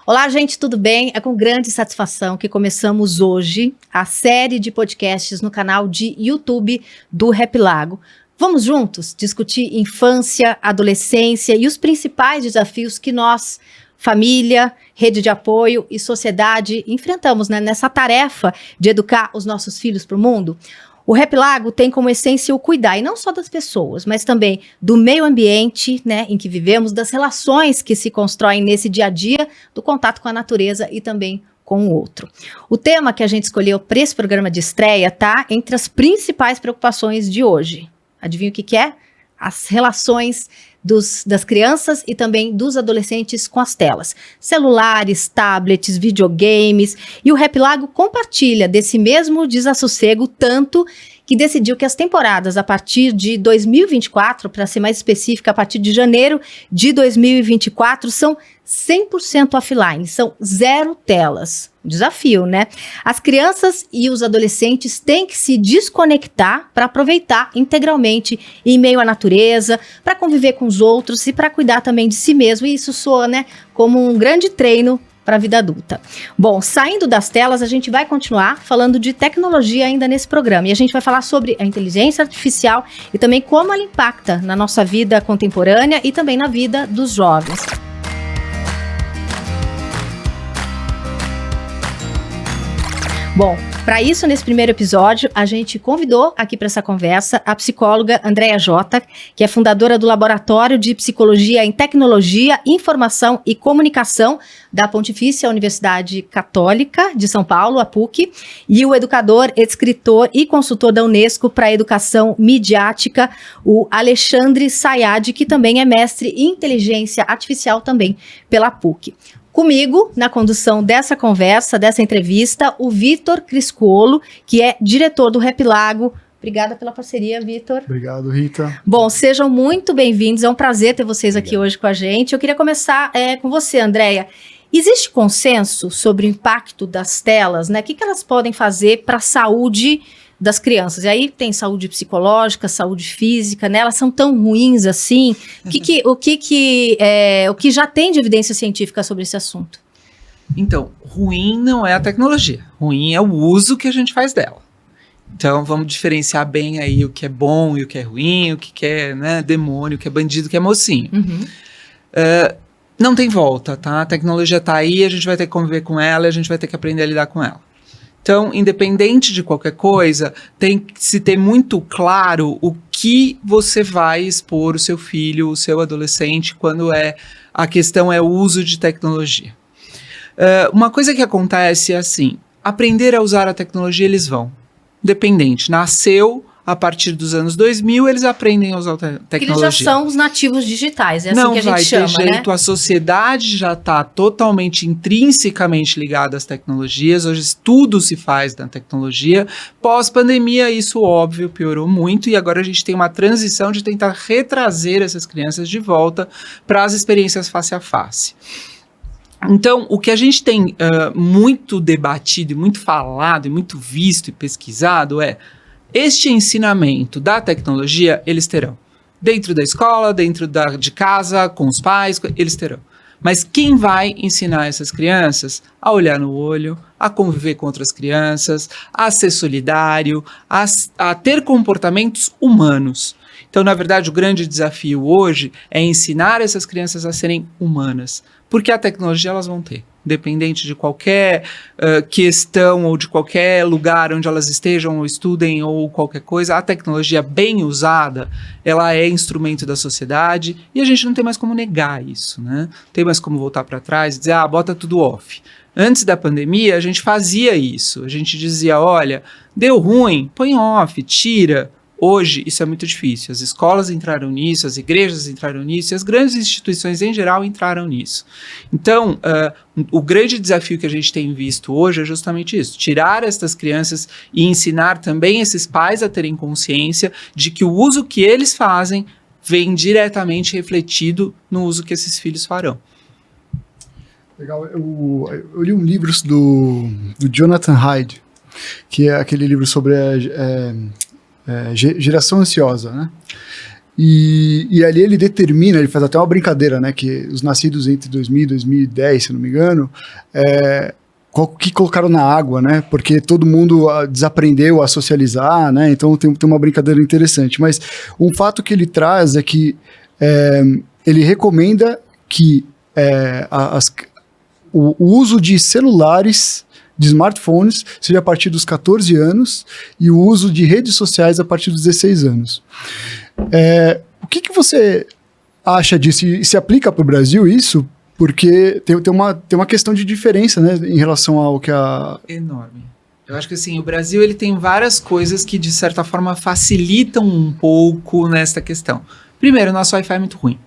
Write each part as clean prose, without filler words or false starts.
Olá, gente, tudo bem? É com grande satisfação que começamos hoje a série de podcasts no canal de YouTube do Rap Lago. Vamos juntos discutir infância, adolescência e os principais desafios que nós, família, rede de apoio e sociedade enfrentamos, né, nessa tarefa de educar os nossos filhos para o mundo. O Rap Lago tem como essência o cuidar, e não só das pessoas, mas também do meio ambiente, né, em que vivemos, das relações que se constroem nesse dia a dia, do contato com a natureza e também com o outro. O tema que a gente escolheu para esse programa de estreia está entre as principais preocupações de hoje. Adivinha o que é? As relações das crianças e também dos adolescentes com as telas. Celulares, tablets, videogames. E o Rap Lago compartilha desse mesmo desassossego, tanto que decidiu que as temporadas a partir de 2024, para ser mais específica, a partir de janeiro de 2024, são 100% offline, são 0 telas. Desafio, né? As crianças e os adolescentes têm que se desconectar para aproveitar integralmente em meio à natureza, para conviver com os outros e para cuidar também de si mesmo. E isso soa, né, como um grande treino para a vida adulta. Bom, saindo das telas, a gente vai continuar falando de tecnologia ainda nesse programa. E a gente vai falar sobre a inteligência artificial e também como ela impacta na nossa vida contemporânea e também na vida dos jovens. Bom, para isso, nesse primeiro episódio, a gente convidou aqui para essa conversa a psicóloga Andréa Jota, que é fundadora do Laboratório de Psicologia em Tecnologia, Informação e Comunicação da Pontifícia Universidade Católica de São Paulo, a PUC, e o educador, escritor e consultor da Unesco para a Educação Midiática, o Alexandre Sayad, que também é mestre em Inteligência Artificial também pela PUC. Comigo, na condução dessa conversa, dessa entrevista, o Vitor Criscuolo, que é diretor do Rap Lago. Obrigada pela parceria, Vitor. Obrigado, Rita. Bom, sejam muito bem-vindos. É um prazer ter vocês aqui hoje com a gente. Eu queria começar com você, Andréa. Existe consenso sobre o impacto das telas, né? O que elas podem fazer para a saúde das crianças? E aí tem saúde psicológica, saúde física, né? Elas são tão ruins assim. O que já tem de evidência científica sobre esse assunto? Então, ruim não é a tecnologia. Ruim é o uso que a gente faz dela. Então, vamos diferenciar bem aí o que é bom e o que é ruim, o que é, né, demônio, o que é bandido, o que é mocinho. Não tem volta, tá? A tecnologia tá aí, a gente vai ter que conviver com ela e a gente vai ter que aprender a lidar com ela. Então, independente de qualquer coisa, tem que se ter muito claro o que você vai expor o seu filho, o seu adolescente, quando a questão é o uso de tecnologia. Uma coisa que acontece é assim, aprender a usar a tecnologia eles vão. Independente, nasceu a partir dos anos 2000, eles aprendem a usar a tecnologia. Eles já são os nativos digitais, é assim que a gente chama, né? Não vai ter jeito, a sociedade já está totalmente, intrinsecamente ligada às tecnologias, hoje tudo se faz na tecnologia. Pós-pandemia, isso óbvio piorou muito e agora a gente tem uma transição de tentar retrazer essas crianças de volta para as experiências face a face. Então, o que a gente tem muito debatido, e muito falado, e muito visto e pesquisado é este ensinamento da tecnologia, eles terão. Dentro da escola, dentro de casa, com os pais, eles terão. Mas quem vai ensinar essas crianças a olhar no olho, a conviver com outras crianças, a ser solidário, a ter comportamentos humanos? Então, na verdade, o grande desafio hoje é ensinar essas crianças a serem humanas. Porque a tecnologia elas vão ter. Independente de qualquer questão ou de qualquer lugar onde elas estejam ou estudem ou qualquer coisa, a tecnologia bem usada, ela é instrumento da sociedade e a gente não tem mais como negar isso, né? Não tem mais como voltar para trás e dizer, bota tudo off. Antes da pandemia, a gente fazia isso. A gente dizia, olha, deu ruim, põe off, tira. Hoje, isso é muito difícil. As escolas entraram nisso, as igrejas entraram nisso, e as grandes instituições em geral entraram nisso. Então, o grande desafio que a gente tem visto hoje é justamente isso, tirar essas crianças e ensinar também esses pais a terem consciência de que o uso que eles fazem vem diretamente refletido no uso que esses filhos farão. Legal, eu li um livro do Jonathan Haidt, que é aquele livro sobre geração ansiosa, né? E ali ele determina, ele faz até uma brincadeira, né, que os nascidos entre 2000 e 2010, se não me engano, que colocaram na água, né, porque todo mundo desaprendeu a socializar, né, então tem uma brincadeira interessante. Mas um fato que ele traz é que ele recomenda que o uso de celulares, de smartphones, seja a partir dos 14 anos e o uso de redes sociais a partir dos 16 anos. O que você acha disso? E se aplica para o Brasil isso? Porque tem uma questão de diferença, né, em relação ao que a... Enorme. Eu acho que assim, o Brasil ele tem várias coisas que de certa forma facilitam um pouco nesta questão. Primeiro, o nosso Wi-Fi é muito ruim.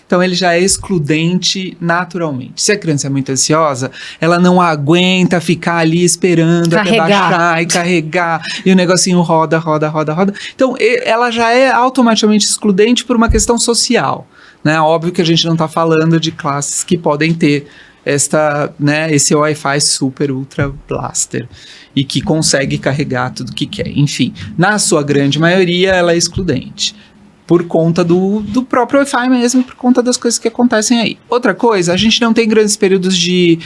Então ele já é excludente naturalmente. Se a criança é muito ansiosa, ela não aguenta ficar ali esperando até baixar e carregar, e o negocinho roda. Então ela já é automaticamente excludente por uma questão social, né? Óbvio que a gente não está falando de classes que podem ter esse Wi-Fi super ultra blaster e que consegue carregar tudo que quer. Enfim, na sua grande maioria ela é excludente. Por conta do próprio Wi-Fi mesmo, por conta das coisas que acontecem aí. Outra coisa, a gente não tem grandes períodos de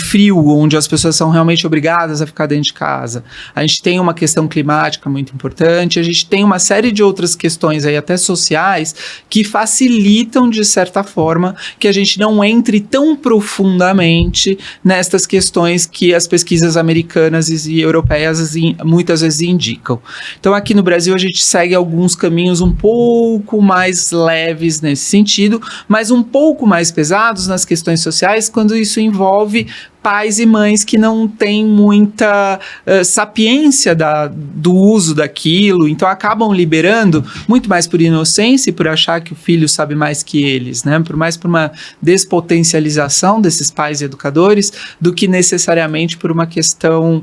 frio, onde as pessoas são realmente obrigadas a ficar dentro de casa. A gente tem uma questão climática muito importante, a gente tem uma série de outras questões aí, até sociais, que facilitam, de certa forma, que a gente não entre tão profundamente nestas questões que as pesquisas americanas e europeias muitas vezes indicam. Então, aqui no Brasil, a gente segue alguns caminhos um pouco mais leves nesse sentido, mas um pouco mais pesados nas questões sociais quando isso envolve pais e mães que não têm muita sapiência do uso daquilo, então acabam liberando muito mais por inocência e por achar que o filho sabe mais que eles, né? Por uma despotencialização desses pais e educadores do que necessariamente por uma questão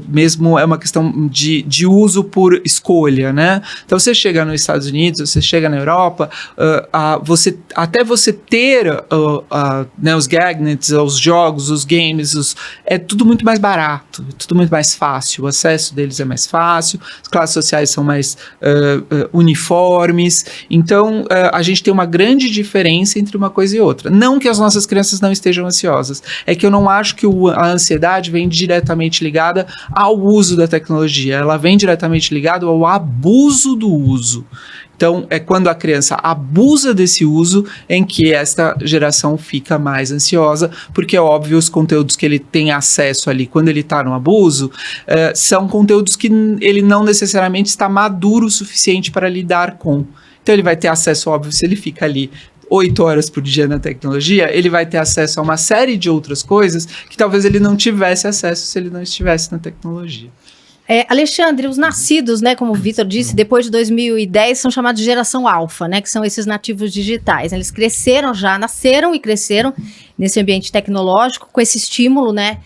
mesmo é uma questão de uso por escolha, né? Então você chega nos Estados Unidos, você chega na Europa, até você ter os gadgets, os jogos, os games, é tudo muito mais barato, tudo muito mais fácil, o acesso deles é mais fácil, as classes sociais são mais uniformes, então a gente tem uma grande diferença entre uma coisa e outra. Não que as nossas crianças não estejam ansiosas, é que eu não acho que a ansiedade vem diretamente ligada ao uso da tecnologia, ela vem diretamente ligada ao abuso do uso. Então, é quando a criança abusa desse uso em que esta geração fica mais ansiosa, porque é óbvio, os conteúdos que ele tem acesso ali, quando ele está no abuso, são conteúdos que ele não necessariamente está maduro o suficiente para lidar com. Então, ele vai ter acesso, óbvio, se ele fica ali 8 horas por dia na tecnologia, ele vai ter acesso a uma série de outras coisas que talvez ele não tivesse acesso se ele não estivesse na tecnologia. Alexandre, os nascidos, né, como o Vitor disse, depois de 2010, são chamados de geração alfa, né, que são esses nativos digitais. Eles nasceram e cresceram nesse ambiente tecnológico com esse estímulo, né,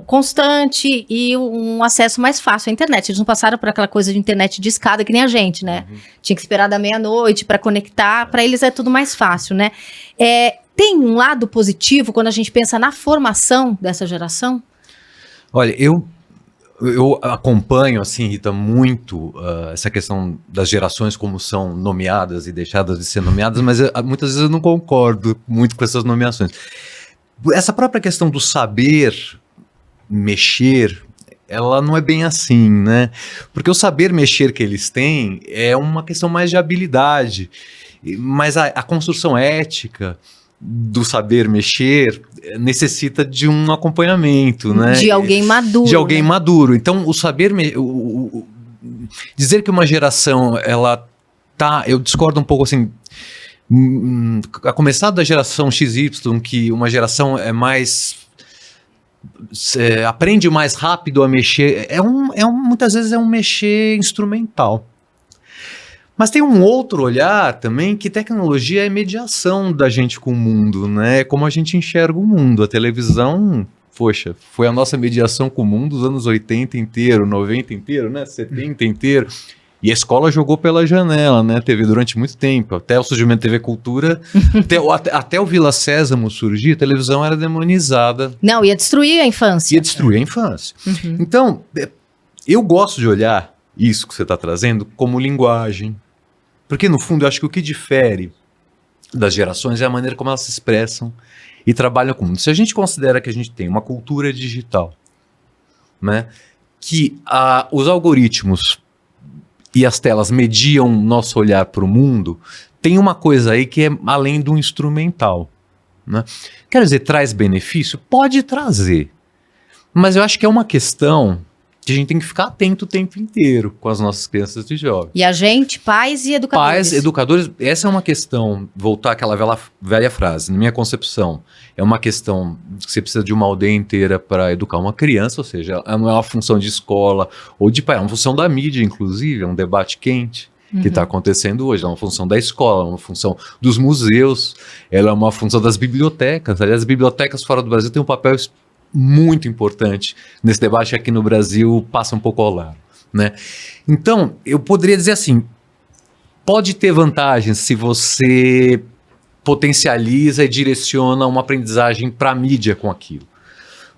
constante e um acesso mais fácil à internet. Eles não passaram por aquela coisa de internet de escada que nem a gente, né? Tinha que esperar da meia-noite para conectar. Para eles é tudo mais fácil, né? Tem um lado positivo quando a gente pensa na formação dessa geração? Olha, eu acompanho, assim, Rita, muito essa questão das gerações como são nomeadas e deixadas de ser nomeadas, mas muitas vezes eu não concordo muito com essas nomeações. Essa própria questão do saber mexer, ela não é bem assim, né? Porque o saber mexer que eles têm é uma questão mais de habilidade, mas a construção ética do saber mexer necessita de um acompanhamento, né? De alguém maduro. De alguém maduro. Então, o saber... dizer que uma geração, ela tá... Eu discordo um pouco, assim... A começar da geração XY, que uma geração é mais... aprende mais rápido a mexer. Muitas vezes é um mexer instrumental. Mas tem um outro olhar também, que tecnologia é mediação da gente com o mundo, né? É como a gente enxerga o mundo. A televisão, poxa, foi a nossa mediação com o mundo dos anos 80 inteiro, 90 inteiro, né? 70 inteiro. E a escola jogou pela janela, né? Teve durante muito tempo. Até o surgimento da TV Cultura, até o Vila Sésamo surgir, a televisão era demonizada. Não, ia destruir a infância. Ia destruir a infância. Uhum. Então, eu gosto de olhar isso que você está trazendo como linguagem, Porque, no fundo, eu acho que o que difere das gerações é a maneira como elas se expressam e trabalham com o mundo. Se a gente considera que a gente tem uma cultura digital, né, que os algoritmos e as telas mediam nosso olhar para o mundo, tem uma coisa aí que é além do instrumental, né? Quer dizer, traz benefício? Pode trazer. Mas eu acho que é uma questão que a gente tem que ficar atento o tempo inteiro com as nossas crianças e jovens. E a gente, pais e educadores. Pais, educadores, essa é uma questão, voltar àquela velha frase, na minha concepção, é uma questão que você precisa de uma aldeia inteira para educar uma criança, ou seja, não é uma função de escola ou de pai, é uma função da mídia, inclusive, é um debate quente que está acontecendo hoje, é uma função da escola, é uma função dos museus, ela é uma função das bibliotecas. Aliás, as bibliotecas fora do Brasil têm um papel muito importante nesse debate, aqui no Brasil passa um pouco ao lado, né? Então, eu poderia dizer assim, pode ter vantagens se você potencializa e direciona uma aprendizagem para a mídia com aquilo.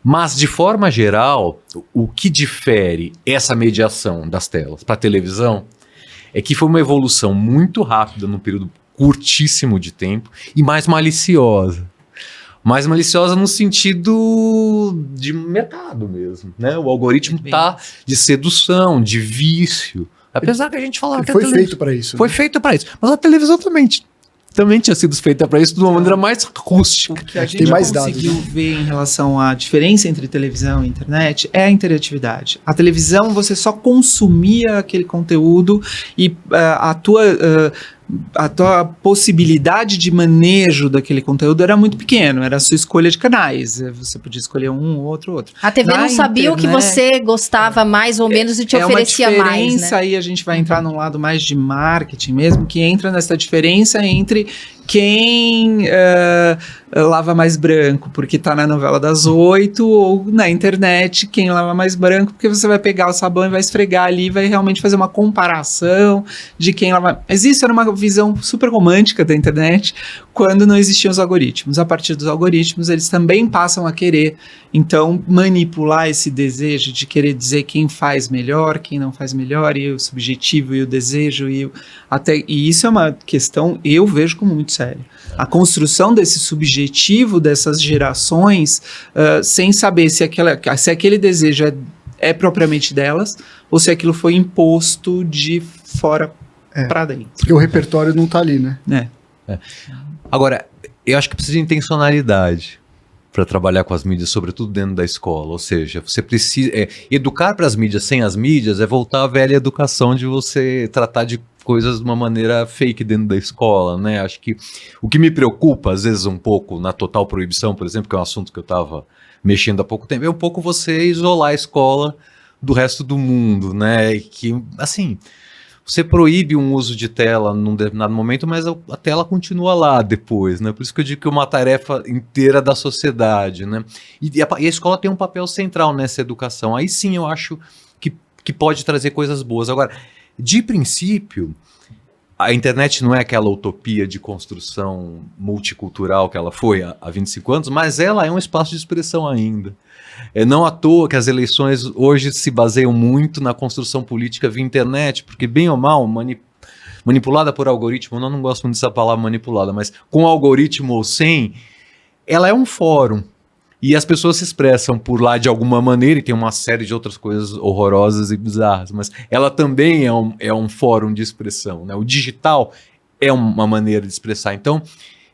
Mas, de forma geral, o que difere essa mediação das telas para a televisão é que foi uma evolução muito rápida num período curtíssimo de tempo e mais maliciosa. Mais maliciosa no sentido de mercado mesmo, né? O algoritmo tá de sedução, de vício. Apesar que a gente falava que foi feito para isso. Foi feito para isso. Mas a televisão também tinha sido feita para isso de uma maneira mais rústica. O que a gente conseguiu ver em relação à diferença entre televisão e internet é a interatividade. A televisão, você só consumia aquele conteúdo e a tua possibilidade de manejo daquele conteúdo era muito pequeno, era a sua escolha de canais, você podia escolher um, outro. A TV não sabia o que você gostava mais ou menos e te oferecia mais, né? É uma diferença, aí a gente vai entrar num lado mais de marketing mesmo, que entra nessa diferença entre quem lava mais branco porque tá na novela das 8, ou na internet quem lava mais branco porque você vai pegar o sabão e vai esfregar ali e vai realmente fazer uma comparação de quem lava. Mas isso era uma visão super romântica da internet quando não existiam os algoritmos. A partir dos algoritmos, eles também passam a querer, então, manipular esse desejo de querer dizer quem faz melhor, quem não faz melhor, e o subjetivo e o desejo, e isso é uma questão, eu vejo como muito séria. A construção desse subjetivo dessas gerações, sem saber se aquele desejo é propriamente delas, ou se aquilo foi imposto de fora para dentro. Porque o repertório não tá ali, né? Agora, eu acho que precisa de intencionalidade para trabalhar com as mídias, sobretudo dentro da escola. Ou seja, você precisa... educar para as mídias sem as mídias é voltar à velha educação de você tratar de coisas de uma maneira fake dentro da escola, né? Acho que o que me preocupa, às vezes, um pouco na total proibição, por exemplo, que é um assunto que eu estava mexendo há pouco tempo, é um pouco você isolar a escola do resto do mundo, né? E que, assim... Você proíbe um uso de tela num determinado momento, mas a tela continua lá depois, né? Por isso que eu digo que é uma tarefa inteira da sociedade, né? E a escola tem um papel central nessa educação. Aí sim eu acho que pode trazer coisas boas. Agora, de princípio, a internet não é aquela utopia de construção multicultural que ela foi há 25 anos, mas ela é um espaço de expressão ainda. É não à toa que as eleições hoje se baseiam muito na construção política via internet, porque bem ou mal, manipulada por algoritmo, eu não gosto muito dessa palavra manipulada, mas com algoritmo ou sem, ela é um fórum. E as pessoas se expressam por lá de alguma maneira, e tem uma série de outras coisas horrorosas e bizarras, mas ela também é um fórum de expressão, né? O digital é uma maneira de expressar. Então,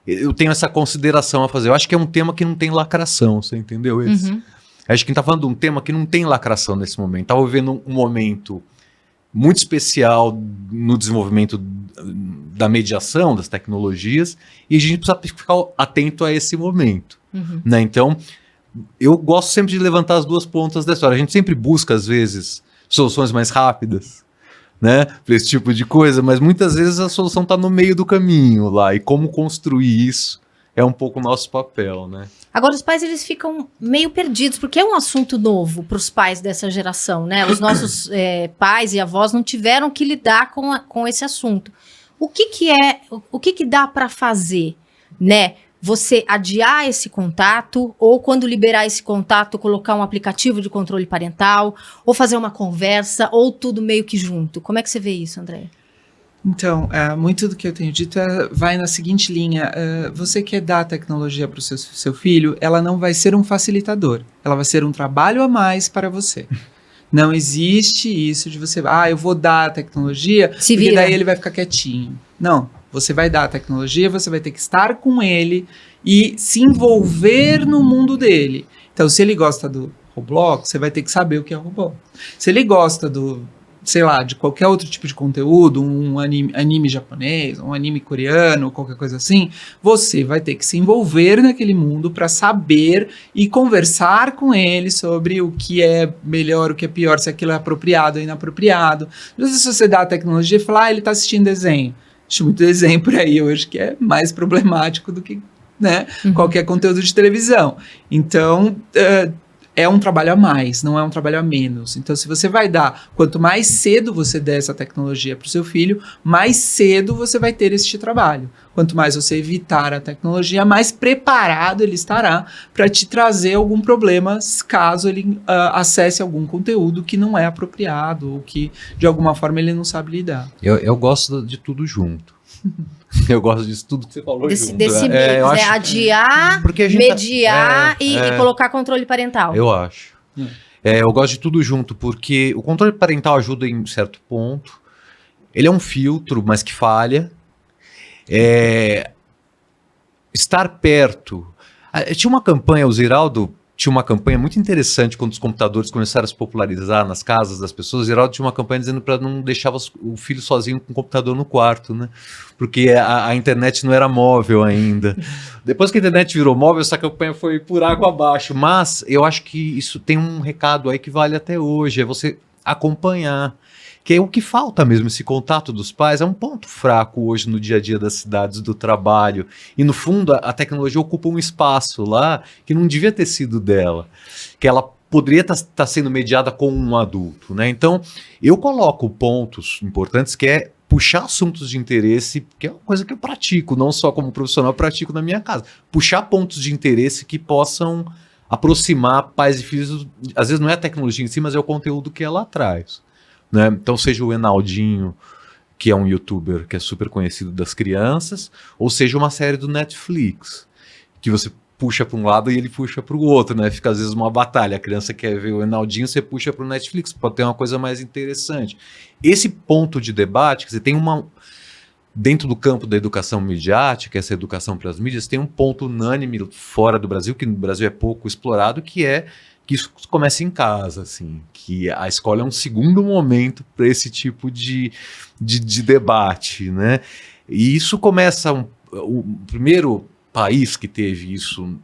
eu tenho essa consideração a fazer. Eu acho que é um tema que não tem lacração, você entendeu isso? Uhum. Acho que a gente está falando de um tema que não tem lacração nesse momento. Estava vivendo um momento muito especial no desenvolvimento da mediação, das tecnologias, e a gente precisa ficar atento a esse momento. Uhum. Né? Então, eu gosto sempre de levantar as duas pontas da história. A gente sempre busca, às vezes, soluções mais rápidas, né, para esse tipo de coisa, mas muitas vezes a solução está no meio do caminho lá, e como construir isso é um pouco o nosso papel, né? Agora, os pais, eles ficam meio perdidos, porque é um assunto novo para os pais dessa geração, né? Os nossos pais e avós não tiveram que lidar com esse assunto. O que dá para fazer, né? Você adiar esse contato, ou quando liberar esse contato, colocar um aplicativo de controle parental, ou fazer uma conversa, ou tudo meio que junto. Como é que você vê isso, André? Então, muito do que eu tenho dito vai na seguinte linha. Você quer dar a tecnologia para o seu filho, ela não vai ser um facilitador. Ela vai ser um trabalho a mais para você. Não existe isso de você, eu vou dar a tecnologia, porque daí ele vai ficar quietinho. Não, você vai dar a tecnologia, você vai ter que estar com ele e se envolver no mundo dele. Então, se ele gosta do Roblox, você vai ter que saber o que é Roblox. Se ele gosta de qualquer outro tipo de conteúdo, um anime japonês, um anime coreano, qualquer coisa assim, você vai ter que se envolver naquele mundo para saber e conversar com ele sobre o que é melhor, o que é pior, se aquilo é apropriado ou inapropriado. Às vezes, se você dá a tecnologia e fala, ele está assistindo desenho. Acho muito desenho por aí hoje que é mais problemático do que, né, qualquer conteúdo de televisão. Então, é um trabalho a mais, não é um trabalho a menos. Então, se você vai dar, quanto mais cedo você der essa tecnologia para o seu filho, mais cedo você vai ter este trabalho. Quanto mais você evitar a tecnologia, mais preparado ele estará para te trazer algum problema, caso ele acesse algum conteúdo que não é apropriado ou que, de alguma forma, ele não sabe lidar. Eu gosto de tudo junto. Eu gosto disso tudo que você falou Desse junto. mix, adiar, mediar e colocar controle parental. Eu acho. Eu gosto de tudo junto, porque o controle parental ajuda em certo ponto. Ele é um filtro, mas que falha. Estar perto. Tinha uma campanha, o Ziraldo tinha uma campanha muito interessante quando os computadores começaram a se popularizar nas casas das pessoas. O Ziraldo tinha uma campanha dizendo para não deixar o filho sozinho com o computador no quarto, né? Porque a internet não era móvel ainda. Depois que a internet virou móvel, essa campanha foi por água abaixo. Mas eu acho que isso tem um recado aí que vale até hoje, é você acompanhar. Que é o que falta mesmo, esse contato dos pais, é um ponto fraco hoje no dia a dia das cidades, do trabalho. E no fundo a tecnologia ocupa um espaço lá que não devia ter sido dela, que ela poderia estar sendo mediada com um adulto, né? Então eu coloco pontos importantes que é puxar assuntos de interesse, que é uma coisa que eu pratico, não só como profissional, eu pratico na minha casa. Puxar pontos de interesse que possam aproximar pais e filhos, às vezes não é a tecnologia em si, mas é o conteúdo que ela traz. Né? Então seja o Enaldinho, que é um youtuber que é super conhecido das crianças, ou seja uma série do Netflix, que você puxa para um lado e ele puxa para o outro, né? Fica às vezes uma batalha, a criança quer ver o Enaldinho, você puxa para o Netflix, pode ter uma coisa mais interessante. Esse ponto de debate, você tem dentro do campo da educação midiática, essa educação para as mídias, tem um ponto unânime fora do Brasil, que no Brasil é pouco explorado, que é que isso começa em casa, assim, que a escola é um segundo momento para esse tipo de debate, né? E isso começa, o primeiro país que teve isso,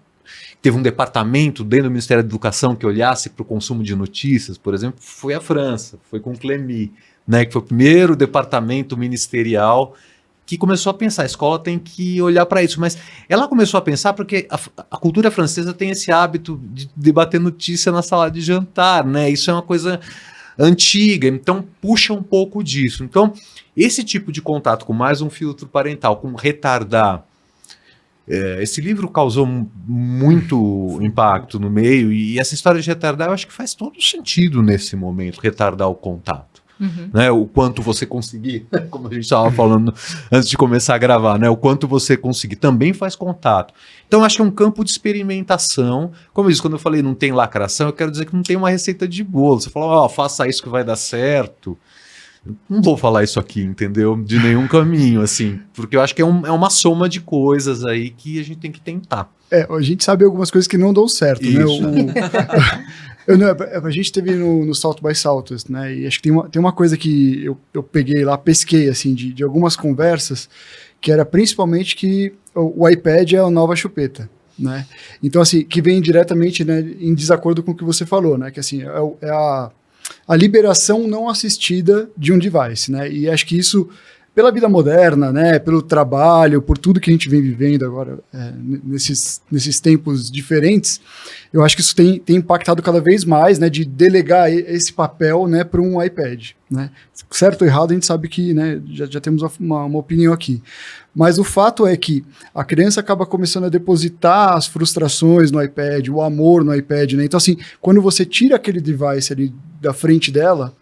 teve um departamento dentro do Ministério da Educação que olhasse para o consumo de notícias, por exemplo, foi a França, foi com Clémy, né, que foi o primeiro departamento ministerial que começou a pensar, a escola tem que olhar para isso, mas ela começou a pensar porque a cultura francesa tem esse hábito de debater notícia na sala de jantar, né? Isso é uma coisa antiga, então puxa um pouco disso. Então, esse tipo de contato com mais um filtro parental, com retardar, esse livro causou muito impacto no meio, e essa história de retardar eu acho que faz todo sentido nesse momento, retardar o contato. Né, o quanto você conseguir, como a gente estava falando antes de começar a gravar, né, o quanto você conseguir também faz contato. Então acho que é um campo de experimentação. Como eu disse, quando eu falei não tem lacração, eu quero dizer que não tem uma receita de bolo. Você fala, faça isso que vai dar certo. Não vou falar isso aqui, entendeu? De nenhum caminho, assim, porque eu acho que é uma soma de coisas aí que a gente tem que tentar. A gente sabe algumas coisas que não dão certo, isso. Né? A gente teve no South by Southwest, né? E acho que tem uma coisa que eu peguei lá, pesquei, assim, de algumas conversas, que era principalmente que o iPad é a nova chupeta, né? Então, assim, que vem diretamente, né, em desacordo com o que você falou, né? Que, assim, é a liberação não assistida de um device, né? E acho que isso, pela vida moderna, né, pelo trabalho, por tudo que a gente vem vivendo agora, nesses tempos diferentes, eu acho que isso tem impactado cada vez mais, né, de delegar esse papel, né, para um iPad, né? Certo ou errado, a gente sabe que, né, já temos uma opinião aqui. Mas o fato é que a criança acaba começando a depositar as frustrações no iPad, o amor no iPad, né? Então, assim, quando você tira aquele device ali da frente dela,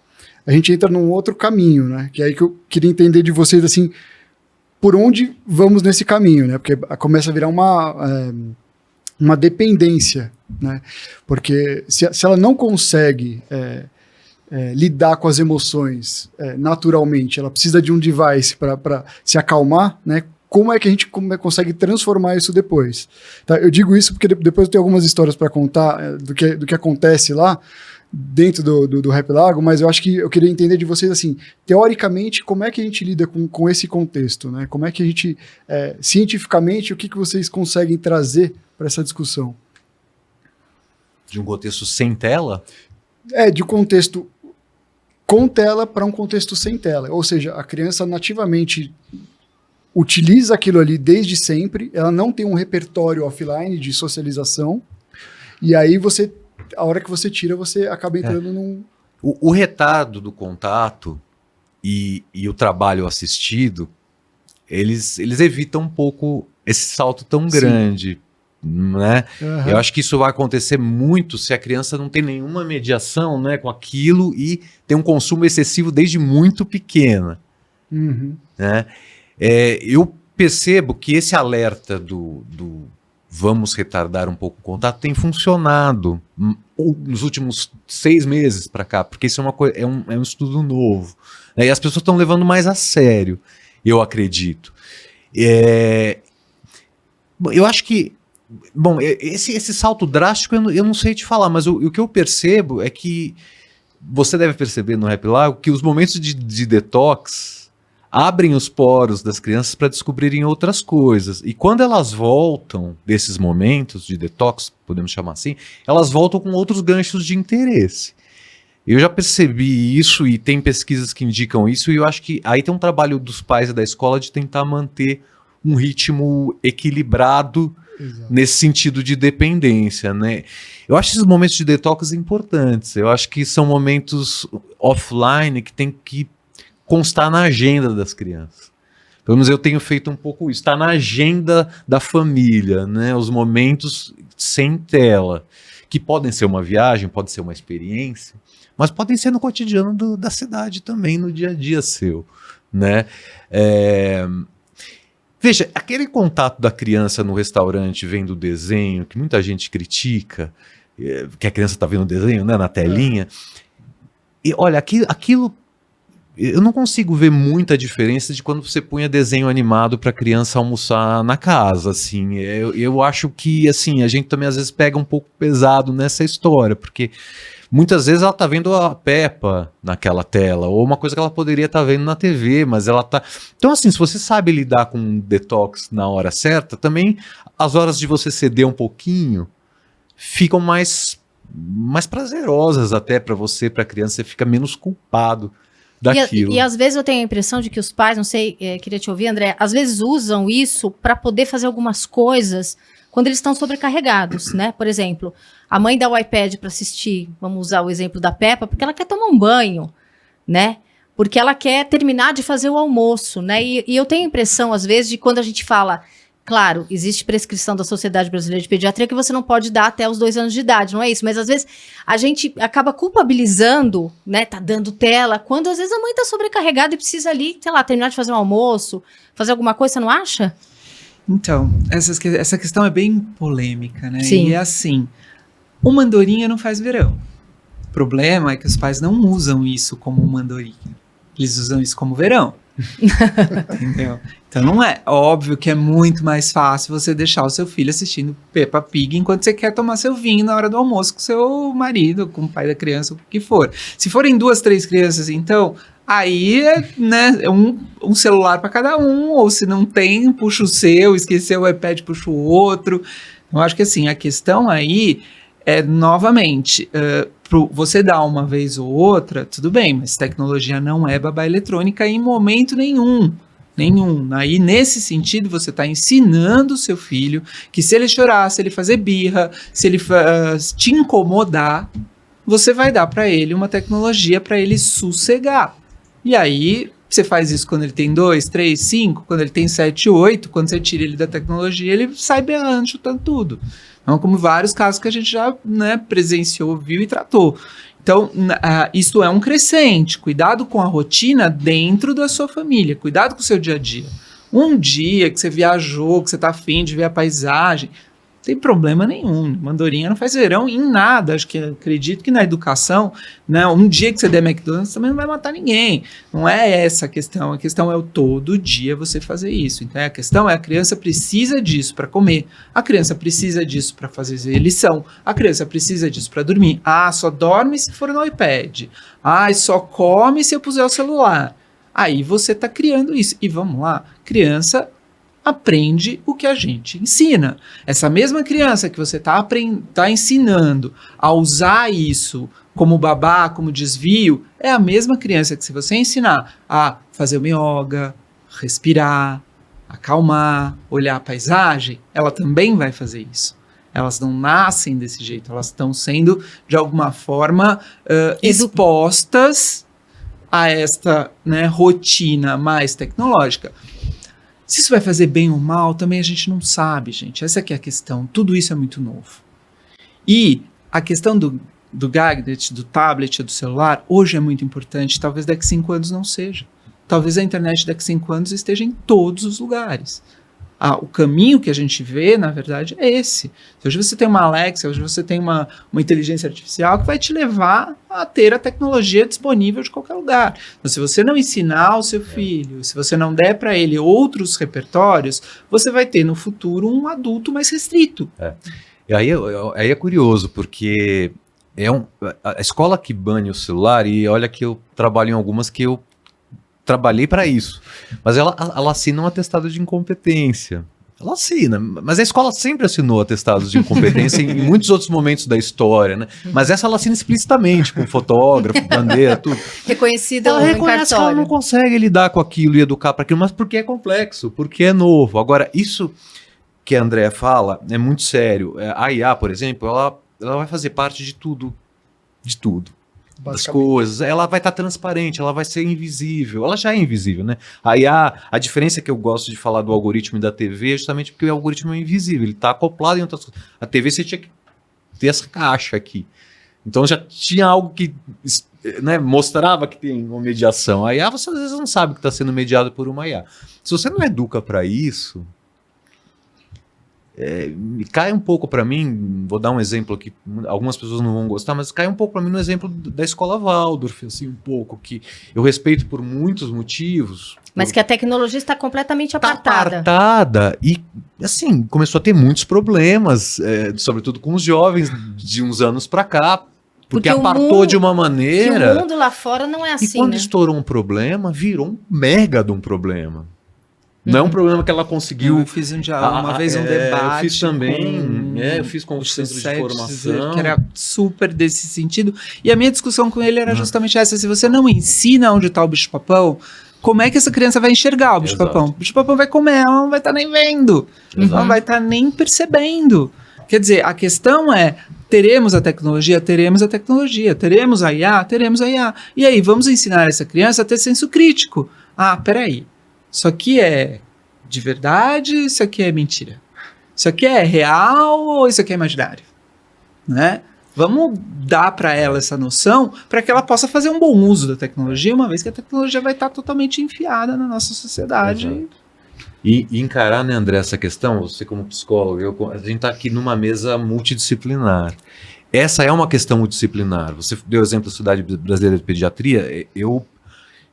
a gente entra num outro caminho, né? Que é aí que eu queria entender de vocês, assim, por onde vamos nesse caminho, né? Porque começa a virar uma dependência, né? Porque se ela não consegue lidar com as emoções naturalmente, ela precisa de um device para se acalmar, né? Como é que a gente consegue transformar isso depois? Tá? Eu digo isso porque depois eu tenho algumas histórias para contar do que acontece lá dentro do Rap Lago, mas eu acho que eu queria entender de vocês, assim, teoricamente, como é que a gente lida com esse contexto, né? Como é que a gente, cientificamente, o que vocês conseguem trazer para essa discussão? De um contexto sem tela? De um contexto com tela para um contexto sem tela. Ou seja, a criança nativamente utiliza aquilo ali desde sempre, ela não tem um repertório offline de socialização, e aí a hora que você tira, você acaba entrando num... O retardo do contato e o trabalho assistido, eles evitam um pouco esse salto tão grande, né? Uhum. Eu acho que isso vai acontecer muito se a criança não tem nenhuma mediação, né, com aquilo e tem um consumo excessivo desde muito pequena, Uhum. né? Eu percebo que esse alerta do vamos retardar um pouco o contato tem funcionado nos últimos 6 meses para cá, porque isso é um estudo novo, né? E as pessoas estão levando mais a sério, eu acredito. Eu acho que, bom, esse salto drástico eu não sei te falar, mas o que eu percebo é que você deve perceber no Rap Lago que os momentos de detox abrem os poros das crianças para descobrirem outras coisas. E quando elas voltam desses momentos de detox, podemos chamar assim, elas voltam com outros ganchos de interesse. Eu já percebi isso e tem pesquisas que indicam isso, e eu acho que aí tem um trabalho dos pais e da escola de tentar manter um ritmo equilibrado. Exato. Nesse sentido de dependência, né? Eu acho esses momentos de detox importantes. Eu acho que são momentos offline que tem que constar na agenda das crianças. Pelo menos eu tenho feito um pouco isso. Está na agenda da família, né? Os momentos sem tela, que podem ser uma viagem, pode ser uma experiência, mas podem ser no cotidiano da cidade também, no dia a dia seu, né? Veja, aquele contato da criança no restaurante vendo o desenho, que muita gente critica, que a criança está vendo o desenho, né, na telinha, e olha, aquilo eu não consigo ver muita diferença de quando você punha desenho animado para a criança almoçar na casa, assim. Eu acho que, assim, a gente também às vezes pega um pouco pesado nessa história, porque muitas vezes ela tá vendo a Peppa naquela tela, ou uma coisa que ela poderia estar vendo na TV, mas ela tá... Então, assim, se você sabe lidar com um detox na hora certa, também as horas de você ceder um pouquinho ficam mais prazerosas até para você, para a criança, você fica menos culpado daquilo. E às vezes eu tenho a impressão de que os pais, não sei, queria te ouvir, André, às vezes usam isso para poder fazer algumas coisas quando eles estão sobrecarregados, né? Por exemplo, a mãe dá o iPad para assistir, vamos usar o exemplo da Peppa, porque ela quer tomar um banho, né? Porque ela quer terminar de fazer o almoço, né? E eu tenho a impressão, às vezes, de quando a gente fala... Claro, existe prescrição da Sociedade Brasileira de Pediatria que você não pode dar até os 2 anos de idade, não é isso? Mas às vezes a gente acaba culpabilizando, né? Tá dando tela, quando às vezes a mãe tá sobrecarregada e precisa ali, sei lá, terminar de fazer um almoço, fazer alguma coisa, você não acha? Então, essa questão é bem polêmica, né? Sim. E é assim, uma andorinha não faz verão. O problema é que os pais não usam isso como uma andorinha. Eles usam isso como verão. Entendeu? Então não é óbvio que é muito mais fácil você deixar o seu filho assistindo Peppa Pig enquanto você quer tomar seu vinho na hora do almoço com seu marido, com o pai da criança, o que for. Se forem 2, 3 crianças, então aí né, um celular para cada um, ou se não tem, puxa o seu, esqueceu o iPad, puxa o outro. Eu acho que assim, a questão aí é novamente, você dá uma vez ou outra, tudo bem, mas tecnologia não é babá eletrônica em momento nenhum. Aí, nesse sentido, você está ensinando o seu filho que se ele chorar, se ele fazer birra, se ele te incomodar, você vai dar para ele uma tecnologia para ele sossegar. E aí, você faz isso quando ele tem 2, 3, 5, quando ele tem 7, 8, quando você tira ele da tecnologia, ele sai berrando, chutando tudo. Então, como vários casos que a gente já, né, presenciou, viu e tratou. Então, isso é um crescente. Cuidado com a rotina dentro da sua família. Cuidado com o seu dia a dia. Um dia que você viajou, que você está afim de ver a paisagem, não tem problema nenhum. Mandorinha não faz verão em nada. Acredito que na educação, né, um dia que você der McDonald's também não vai matar ninguém. Não é essa a questão. A questão é o todo dia você fazer isso. Então a questão é a criança precisa disso para comer. A criança precisa disso para fazer lição. A criança precisa disso para dormir. Ah, só dorme se for no iPad. Ah, só come se eu puser o celular. Aí você está criando isso. E vamos lá, criança aprende o que a gente ensina. Essa mesma criança que você está ensinando a usar isso como babá, como desvio, é a mesma criança que se você ensinar a fazer uma yoga, respirar, acalmar, olhar a paisagem, ela também vai fazer isso. Elas não nascem desse jeito, elas estão sendo, de alguma forma, expostas a esta, né, rotina mais tecnológica. Se isso vai fazer bem ou mal, também a gente não sabe, gente. Essa aqui é a questão. Tudo isso é muito novo. E a questão do gadget, do tablet, do celular, hoje é muito importante. Talvez daqui a 5 anos não seja. Talvez a internet daqui a 5 anos esteja em todos os lugares. O caminho que a gente vê, na verdade, é esse. Hoje você tem uma Alexa, hoje você tem uma inteligência artificial que vai te levar a ter a tecnologia disponível de qualquer lugar. Então, se você não ensinar o seu filho, se você não der para ele outros repertórios, você vai ter no futuro um adulto mais restrito. E aí é curioso, porque a escola que bane o celular, e olha que eu trabalho em algumas que eu trabalhei para isso, mas ela assina um atestado de incompetência. Ela assina, mas a escola sempre assinou atestados de incompetência em muitos outros momentos da história, né? Mas essa ela assina explicitamente, com fotógrafo, bandeira, tudo. Reconhecida ela reconhece que ela não consegue lidar com aquilo e educar para aquilo, mas porque é complexo, porque é novo. Agora, isso que a Andréa fala é muito sério. A IA, por exemplo, ela vai fazer parte de tudo. Das coisas, ela vai estar transparente, ela vai ser invisível, ela já é invisível, né? Aí a diferença que eu gosto de falar do algoritmo e da TV é justamente porque o algoritmo é invisível, ele está acoplado em outras coisas. A TV você tinha que ter essa caixa aqui, então já tinha algo que, né, mostrava que tem uma mediação. A IA você às vezes não sabe que está sendo mediado por uma IA. Se você não educa para isso, cai um pouco para mim, vou dar um exemplo aqui, algumas pessoas não vão gostar, mas cai um pouco para mim no exemplo da escola Waldorf, assim, um pouco, que eu respeito por muitos motivos. Mas que a tecnologia está completamente apartada. E, assim, começou a ter muitos problemas, sobretudo com os jovens de uns anos para cá, porque apartou de uma maneira... Que o mundo lá fora não é assim, e quando estourou um problema, virou um mega de um problema. Não é um problema que ela conseguiu... Eu fiz uma vez um debate. Eu fiz também. Eu fiz com o centro de formação. Que era super desse sentido. E a minha discussão com ele era justamente essa. Se você não ensina onde está o bicho-papão, como é que essa criança vai enxergar o bicho-papão? O bicho-papão vai comer, ela não vai estar nem vendo. Ela não vai estar nem percebendo. Quer dizer, a questão é... Teremos a tecnologia? Teremos a tecnologia. Teremos a IA? Teremos a IA. E aí, vamos ensinar essa criança a ter senso crítico. Peraí. Isso aqui é de verdade, isso aqui é mentira? Isso aqui é real ou isso aqui é imaginário? Né? Vamos dar para ela essa noção para que ela possa fazer um bom uso da tecnologia, uma vez que a tecnologia vai estar totalmente enfiada na nossa sociedade. Exato. E encarar, né, André, essa questão, você como psicólogo, a gente está aqui numa mesa multidisciplinar. Essa é uma questão multidisciplinar. Você deu o exemplo da Sociedade Brasileira de Pediatria. Eu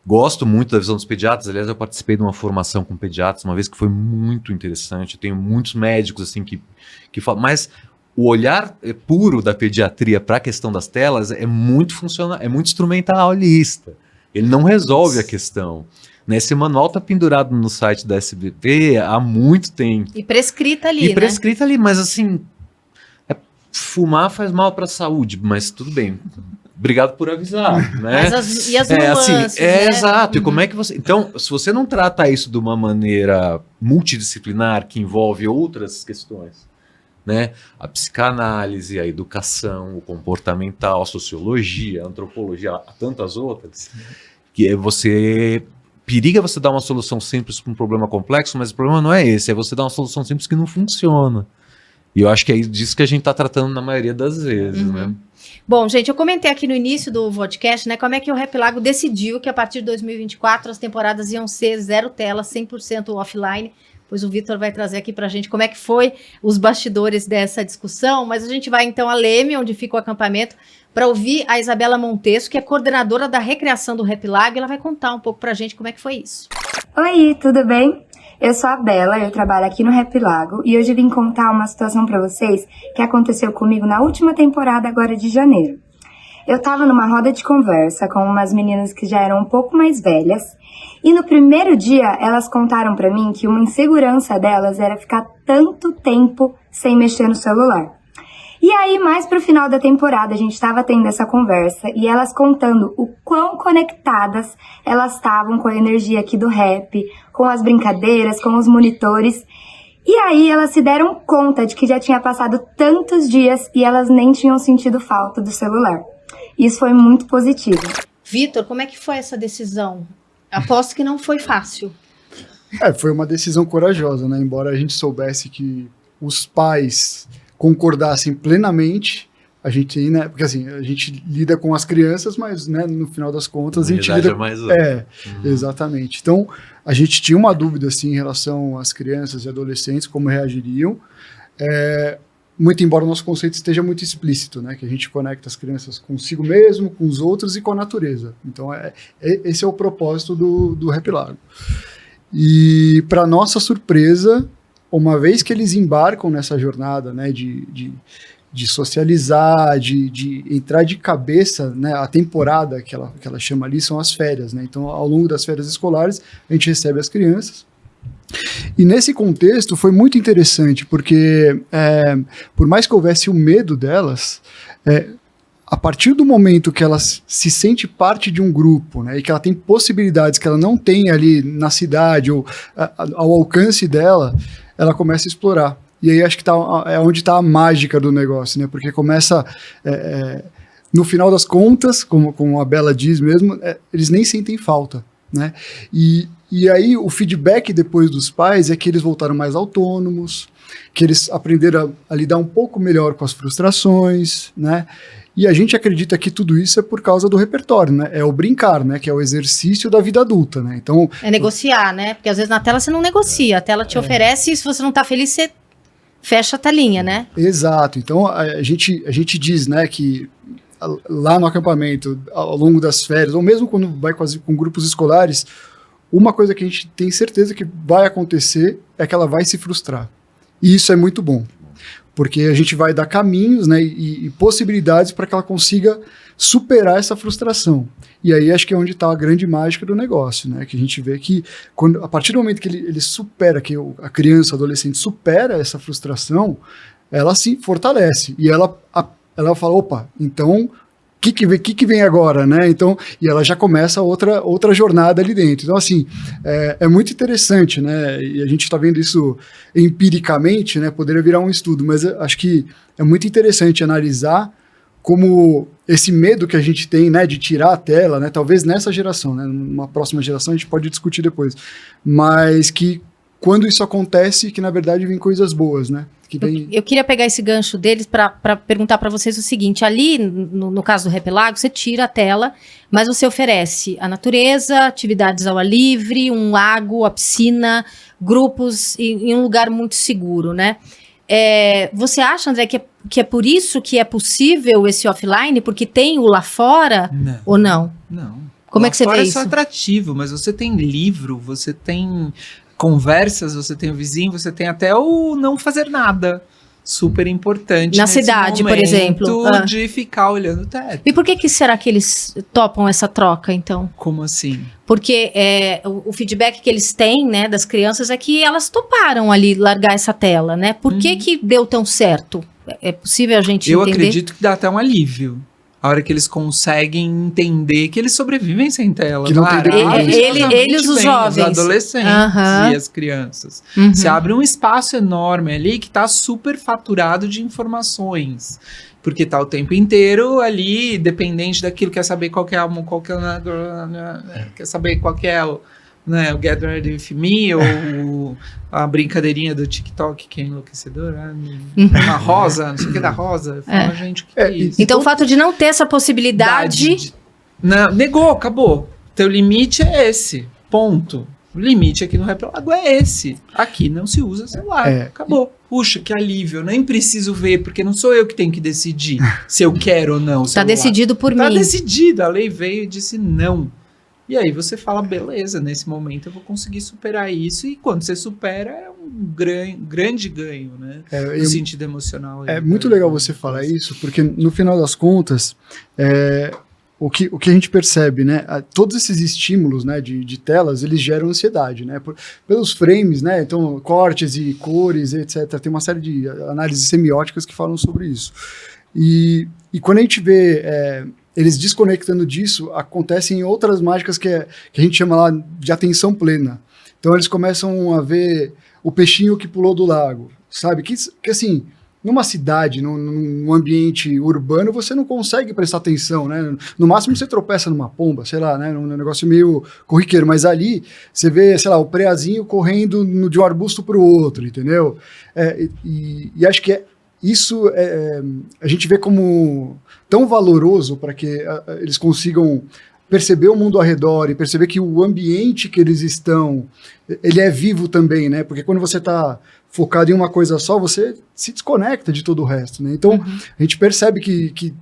gosto muito da visão dos pediatras. Aliás, eu participei de uma formação com pediatras uma vez que foi muito interessante. Eu tenho muitos médicos assim que falam, mas o olhar puro da pediatria para a questão das telas é muito funcional, é muito instrumentalista. Ele não resolve a questão. Esse manual está pendurado no site da SBP há muito tempo. E prescrita ali, prescrita ali, mas assim, fumar faz mal para a saúde, mas tudo bem. Obrigado por avisar, né? Mas e as nuances, né? Exato. E como é que você... Então, se você não trata isso de uma maneira multidisciplinar, que envolve outras questões, né? A psicanálise, a educação, o comportamental, a sociologia, a antropologia, há tantas outras, que periga você dar uma solução simples para um problema complexo, mas o problema não é esse, é você dar uma solução simples que não funciona. E eu acho que é disso que a gente está tratando na maioria das vezes, né? Bom, gente, eu comentei aqui no início do podcast, né, como é que o Rap Lago decidiu que a partir de 2024 as temporadas iam ser 0 tela, 100% offline. Pois o Vitor vai trazer aqui pra gente como é que foi os bastidores dessa discussão, mas a gente vai então a Leme, onde fica o acampamento, para ouvir a Isabela Montesso, que é coordenadora da recreação do Rap Lago, e ela vai contar um pouco pra gente como é que foi isso. Oi, tudo bem? Eu sou a Bela, eu trabalho aqui no Rap Lago e hoje vim contar uma situação pra vocês que aconteceu comigo na última temporada agora de janeiro. Eu tava numa roda de conversa com umas meninas que já eram um pouco mais velhas e no primeiro dia elas contaram pra mim que uma insegurança delas era ficar tanto tempo sem mexer no celular. E aí, mais pro final da temporada, a gente tava tendo essa conversa e elas contando o quão conectadas elas estavam com a energia aqui do rap, com as brincadeiras, com os monitores. E aí elas se deram conta de que já tinha passado tantos dias e elas nem tinham sentido falta do celular. Isso foi muito positivo. Vitor, como é que foi essa decisão? Aposto que não foi fácil. Foi uma decisão corajosa, né? Embora a gente soubesse que os pais concordassem plenamente, a gente, né? Porque assim, a gente lida com as crianças, mas, né, no final das contas, a gente lida... Exatamente. Então, a gente tinha uma dúvida, assim, em relação às crianças e adolescentes, como reagiriam. Muito embora o nosso conceito esteja muito explícito, né? Que a gente conecta as crianças consigo mesmo, com os outros e com a natureza. Então, esse é o propósito do Rap Lago. E, para nossa surpresa, uma vez que eles embarcam nessa jornada, né, de socializar, de entrar de cabeça, né, a temporada que ela chama ali são as férias, né? Então, ao longo das férias escolares, a gente recebe as crianças. E nesse contexto foi muito interessante, porque por mais que houvesse o medo delas, a partir do momento que ela se sente parte de um grupo, né, e que ela tem possibilidades que ela não tem ali na cidade ou ao alcance dela, ela começa a explorar. E aí acho que é onde está a mágica do negócio, né, porque começa... no final das contas, como a Bela diz mesmo, eles nem sentem falta, né? E aí o feedback depois dos pais é que eles voltaram mais autônomos, que eles aprenderam a lidar um pouco melhor com as frustrações, né? E a gente acredita que tudo isso é por causa do repertório, né? É o brincar, né? Que é o exercício da vida adulta, né? Então, é negociar, né? Porque às vezes na tela você não negocia, a tela te oferece e se você não tá feliz, você fecha a telinha, né? Exato. Então a gente diz, né, que lá no acampamento, ao longo das férias, ou mesmo quando vai com grupos escolares, uma coisa que a gente tem certeza que vai acontecer é que ela vai se frustrar. E isso é muito bom, porque a gente vai dar caminhos, né, e possibilidades para que ela consiga superar essa frustração. E aí acho que é onde está a grande mágica do negócio, né, que a gente vê que a partir do momento que ele supera, que a criança, o adolescente supera essa frustração, ela se fortalece e ela fala, opa, então... O que vem agora, né? Então, e ela já começa outra jornada ali dentro. Então, assim, é muito interessante, né? E a gente está vendo isso empiricamente, né? Poderia virar um estudo, mas acho que é muito interessante analisar como esse medo que a gente tem, né, de tirar a tela, né? Talvez nessa geração, né? Numa próxima geração a gente pode discutir depois, mas que quando isso acontece, que na verdade vem coisas boas, né? Eu queria pegar esse gancho deles para perguntar para vocês o seguinte: ali, no caso do Rap Lago, você tira a tela, mas você oferece a natureza, atividades ao ar livre, um lago, a piscina, grupos em um lugar muito seguro, né? Você acha, André, que é por isso que é possível esse offline? Porque tem o lá fora ou não? Não. Como é que você vê isso? É só atrativo, mas você tem livro, você tem... conversas, você tem o vizinho, você tem até o não fazer nada. Super importante. Na cidade, por exemplo. De ficar olhando o teto. E por que será que eles topam essa troca, então? Como assim? Porque o feedback que eles têm, né, das crianças é que elas toparam ali largar essa tela, né? Por que deu tão certo? É possível a gente entender? Eu acredito que dá até um alívio. A hora que eles conseguem entender que eles sobrevivem sem tela. Que não tem eles, os jovens. Os adolescentes e as crianças. Você abre um espaço enorme ali que está super faturado de informações. Porque tá o tempo inteiro ali, dependente daquilo, quer saber qual que é quer saber qual que é né? O Get Ready With Me, ou a brincadeirinha do TikTok, que é enlouquecedor, uma rosa, não sei o que da rosa. Fala, gente, o que é isso? Então o fato de não ter essa possibilidade... Não, negou, acabou. Teu limite é esse, ponto. O limite aqui no Repelago é esse. Aqui não se usa celular, acabou. Puxa, que alívio, eu nem preciso ver, porque não sou eu que tenho que decidir se eu quero ou não o celular. Tá decidido por mim. Tá decidido, a lei veio e disse não. E aí você fala, beleza, nesse momento eu vou conseguir superar isso, e quando você supera é um grande ganho, né? No sentido emocional. É muito legal você falar isso, porque no final das contas, o que a gente percebe, né? Todos esses estímulos, né, de telas, eles geram ansiedade, né? Pelos frames, né? Então, cortes e cores, etc. Tem uma série de análises semióticas que falam sobre isso. E quando a gente vê eles desconectando disso, acontecem outras mágicas que a gente chama lá de atenção plena. Então, eles começam a ver o peixinho que pulou do lago, sabe? Que assim... Numa cidade, num ambiente urbano, você não consegue prestar atenção, né? No máximo você tropeça numa pomba, sei lá, né? Um negócio meio corriqueiro. Mas ali você vê, sei lá, o preazinho correndo de um arbusto para o outro, entendeu? E acho que isso a gente vê como tão valoroso para que eles consigam perceber o mundo ao redor e perceber que o ambiente que eles estão, ele é vivo também, né? Porque quando você está focado em uma coisa só, você se desconecta de todo o resto, né? Então, a gente percebe que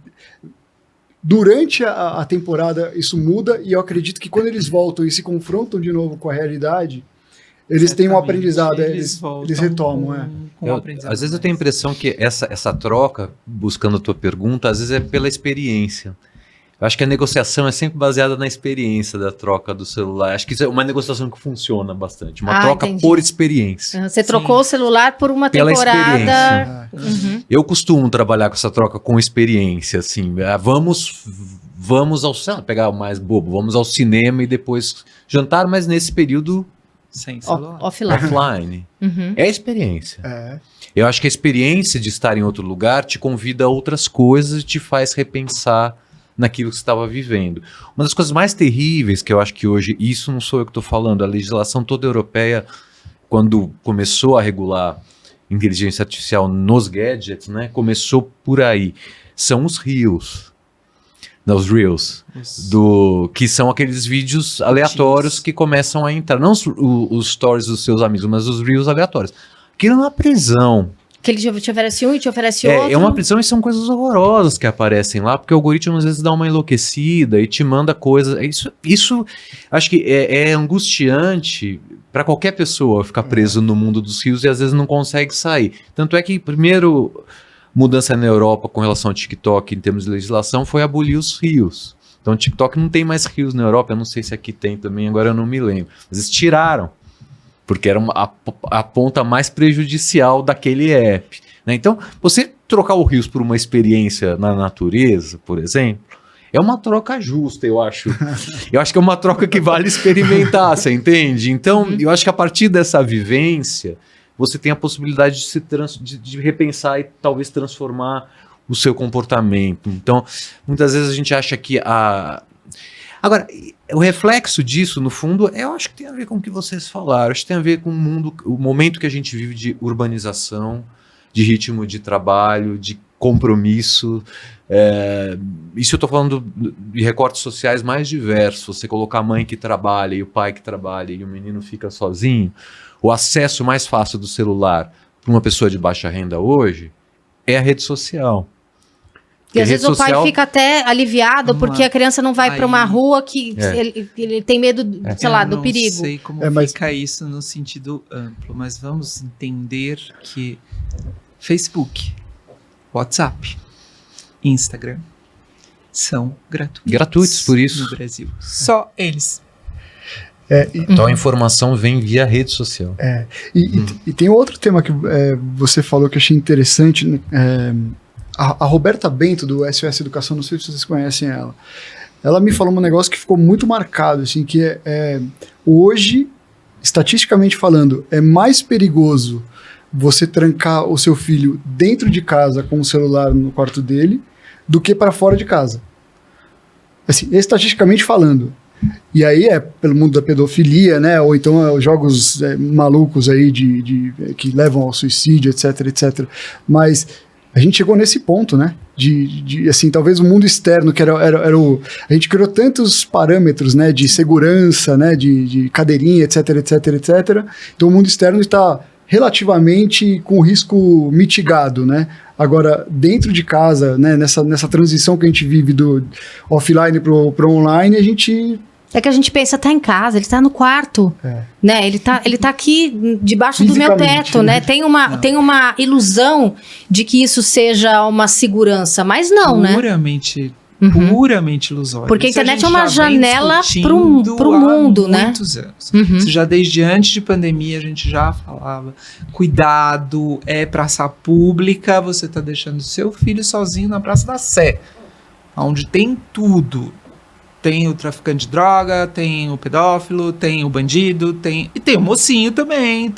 durante a temporada isso muda, e eu acredito que quando eles voltam e se confrontam de novo com a realidade, eles têm um aprendizado, eles retomam. Às vezes eu tenho a impressão que essa troca, buscando a tua pergunta, às vezes é pela experiência. Eu acho que a negociação é sempre baseada na experiência da troca do celular. Acho que isso é uma negociação que funciona bastante. Uma troca por experiência. Você trocou o celular por uma temporada. Eu costumo trabalhar com essa troca com experiência. Assim, vamos ao cinema, pegar o mais bobo, vamos ao cinema e depois jantar, mas nesse período sem celular. Offline. É a experiência. Eu acho que a experiência de estar em outro lugar te convida a outras coisas e te faz repensar naquilo que você estava vivendo. Uma das coisas mais terríveis que eu acho que hoje, isso não sou eu que estou falando, a legislação toda europeia, quando começou a regular inteligência artificial nos gadgets, né, começou por aí. São os Reels. Os Reels. Que são aqueles vídeos aleatórios que começam a entrar. Não os stories dos seus amigos, mas os Reels aleatórios. Aquilo é uma prisão. Que ele te oferece um e te oferece outro. É uma prisão, e são coisas horrorosas que aparecem lá, porque o algoritmo às vezes dá uma enlouquecida e te manda coisas. Isso acho que é angustiante para qualquer pessoa ficar preso no mundo dos rios e às vezes não consegue sair. Tanto é que primeiro mudança na Europa com relação ao TikTok em termos de legislação foi abolir os rios. Então o TikTok não tem mais rios na Europa, eu não sei se aqui tem também, agora eu não me lembro. Mas eles tiraram, porque era a ponta mais prejudicial daquele app, né? Então, você trocar o rios por uma experiência na natureza, por exemplo, é uma troca justa, eu acho. Eu acho que é uma troca que vale experimentar, você entende? Então, eu acho que a partir dessa vivência, você tem a possibilidade de repensar e talvez transformar o seu comportamento. Então, muitas vezes a gente acha que Agora, o reflexo disso, no fundo, eu acho que tem a ver com o que vocês falaram. Acho que tem a ver com o momento que a gente vive de urbanização, de ritmo de trabalho, de compromisso. Isso eu estou falando de recortes sociais mais diversos. Você colocar a mãe que trabalha e o pai que trabalha e o menino fica sozinho. O acesso mais fácil do celular para uma pessoa de baixa renda hoje é a rede social. E às vezes o pai fica até aliviado porque a criança não vai para uma rua que ele tem medo, sei lá, do perigo. Eu não sei como fica isso no sentido amplo, mas vamos entender que Facebook, WhatsApp, Instagram são gratuitos. Gratuitos, por isso. No Brasil. Só eles. Então a informação vem via rede social. E tem outro tema que você falou que eu achei interessante, a Roberta Bento, do SOS Educação, não sei se vocês conhecem ela. Ela me falou um negócio que ficou muito marcado, assim, que hoje, estatisticamente falando, é mais perigoso você trancar o seu filho dentro de casa com o celular no quarto dele do que para fora de casa. Assim, estatisticamente falando. E aí é pelo mundo da pedofilia, né? Ou então jogos malucos aí que levam ao suicídio, etc, etc. Mas a gente chegou nesse ponto, né? Assim, talvez o mundo externo, que era a gente criou tantos parâmetros, né? De segurança, né? De cadeirinha, etc, etc, etc. Então o mundo externo está relativamente com risco mitigado, né? Agora, dentro de casa, né? Nessa transição que a gente vive do offline pro online, a gente... É que a gente pensa, tá em casa, ele tá no quarto, né? Ele tá aqui debaixo do meu teto, né? Tem uma ilusão de que isso seja uma segurança, mas não, né? Puramente ilusório. Porque a internet é uma janela pro mundo, né? Muitos anos. Isso já desde antes de pandemia a gente já falava. Cuidado, é praça pública, você tá deixando seu filho sozinho na Praça da Sé, onde tem tudo. Tem o traficante de droga, tem o pedófilo, tem o bandido, e tem o mocinho também,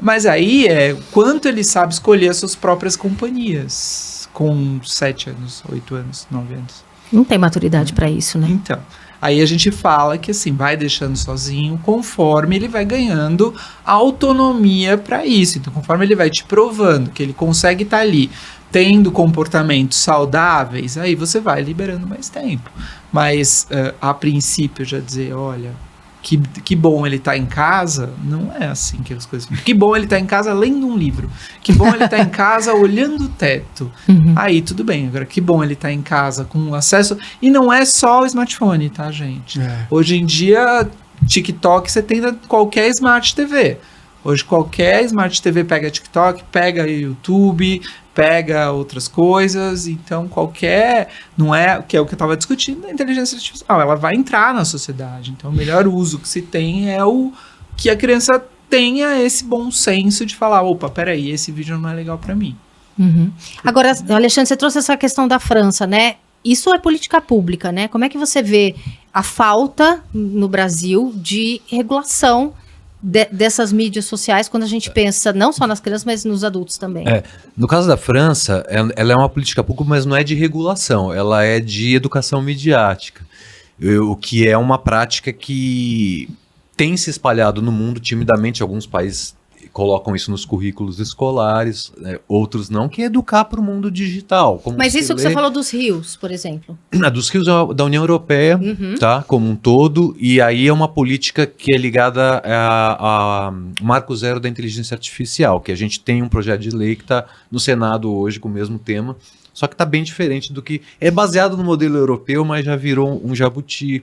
mas aí quanto ele sabe escolher as suas próprias companhias, com 7 anos, 8 anos, 9 anos. Não tem maturidade pra isso, né? Então, aí a gente fala que assim, vai deixando sozinho conforme ele vai ganhando autonomia pra isso. Então, conforme ele vai te provando que ele consegue estar ali, tendo comportamentos saudáveis, aí você vai liberando mais tempo. Mas, a princípio, já dizer, olha, que bom ele tá em casa, não é assim que as coisas... Que bom ele tá em casa lendo um livro. Que bom ele tá em casa olhando o teto. Aí, tudo bem. Agora, que bom ele tá em casa com acesso... E não é só o smartphone, tá, gente? Hoje em dia, TikTok você tem qualquer Smart TV. Hoje qualquer Smart TV pega TikTok, pega YouTube, pega outras coisas, então não é, que é o que eu estava discutindo, a inteligência artificial, ela vai entrar na sociedade, então o melhor uso que se tem é o que a criança tenha esse bom senso de falar, opa, peraí, esse vídeo não é legal para mim. Agora, Alexandre, você trouxe essa questão da França, né? Isso é política pública, né? Como é que você vê a falta no Brasil de regulação dessas mídias sociais, quando a gente pensa não só nas crianças, mas nos adultos também? No caso da França, ela é uma política pública, mas não é de regulação, ela é de educação midiática, o que é uma prática que tem se espalhado no mundo timidamente. Alguns países colocam isso nos currículos escolares, outros não, que é educar para o mundo digital. Mas isso que você falou dos rios, por exemplo. Dos rios da União Europeia, tá, como um todo, e aí é uma política que é ligada a Marco Zero da Inteligência Artificial, que a gente tem um projeto de lei que está no Senado hoje com o mesmo tema, só que está bem diferente do que... É baseado no modelo europeu, mas já virou um jabuti,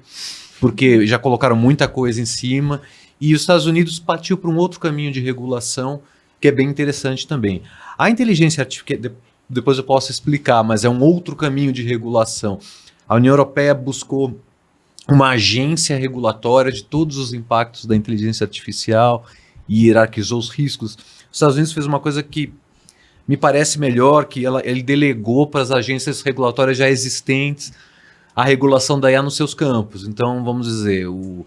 porque já colocaram muita coisa em cima. E os Estados Unidos partiu para um outro caminho de regulação, que é bem interessante também. A inteligência artificial, depois eu posso explicar, mas é um outro caminho de regulação. A União Europeia buscou uma agência regulatória de todos os impactos da inteligência artificial e hierarquizou os riscos. Os Estados Unidos fez uma coisa que me parece melhor, que ele delegou para as agências regulatórias já existentes a regulação da IA nos seus campos. Então, vamos dizer, o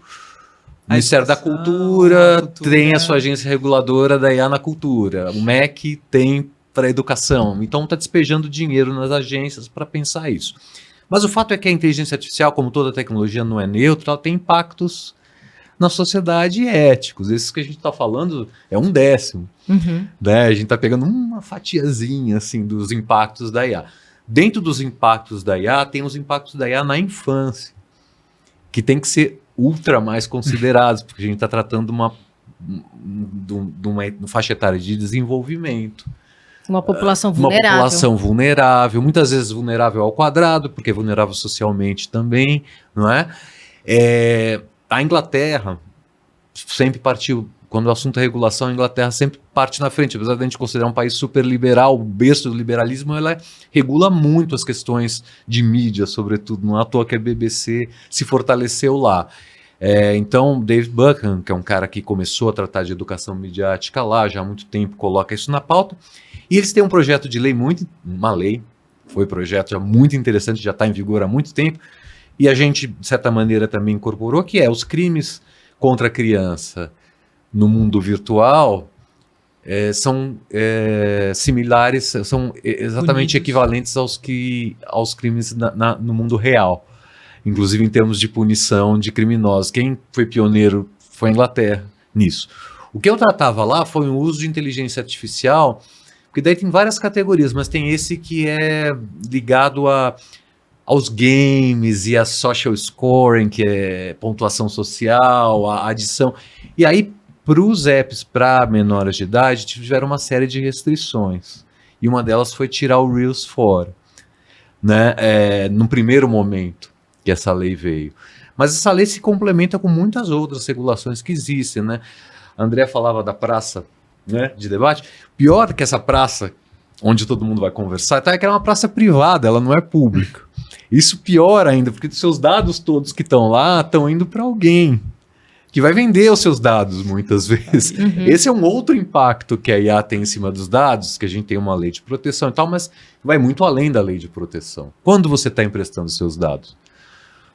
Ministério da Cultura tem a sua agência reguladora da IA na cultura. O MEC tem para a educação. Então está despejando dinheiro nas agências para pensar isso. Mas o fato é que a inteligência artificial, como toda tecnologia, não é neutra, ela tem impactos na sociedade éticos. Esses que a gente está falando é 1/10. Né? A gente está pegando uma fatiazinha assim, dos impactos da IA. Dentro dos impactos da IA, tem os impactos da IA na infância, que tem que ser ultra mais considerados, porque a gente está tratando de uma faixa etária de desenvolvimento. Uma população vulnerável. Uma população vulnerável, muitas vezes vulnerável ao quadrado, porque é vulnerável socialmente também, não é? A Inglaterra sempre partiu, quando o assunto é regulação, a Inglaterra sempre parte na frente, apesar de a gente considerar um país super liberal, o berço do liberalismo, ela regula muito as questões de mídia, sobretudo, não é à toa que a BBC se fortaleceu lá. Então, David Buchan, que é um cara que começou a tratar de educação midiática lá, já há muito tempo coloca isso na pauta, e eles têm um projeto de lei foi projeto já muito interessante, já está em vigor há muito tempo, e a gente, de certa maneira, também incorporou, que os crimes contra a criança no mundo virtual são similares, são exatamente equivalentes aos crimes no mundo real. inclusive em termos de punição de criminosos. Quem foi pioneiro foi a Inglaterra nisso. O que eu tratava lá foi o uso de inteligência artificial, porque daí tem várias categorias, mas tem esse que é ligado aos games e a social scoring, que é pontuação social, a adição. E aí, para os apps para menores de idade, tiveram uma série de restrições. E uma delas foi tirar o Reels fora, né? No primeiro momento que essa lei veio. Mas essa lei se complementa com muitas outras regulações que existem, né? A André falava da praça, né, de debate. Pior que essa praça, onde todo mundo vai conversar, é que ela é uma praça privada, ela não é pública. Isso pior ainda, porque os seus dados todos que estão lá estão indo para alguém que vai vender os seus dados muitas vezes. Esse é um outro impacto que a IA tem em cima dos dados, que a gente tem uma lei de proteção e tal, mas vai muito além da lei de proteção. Quando você está emprestando seus dados?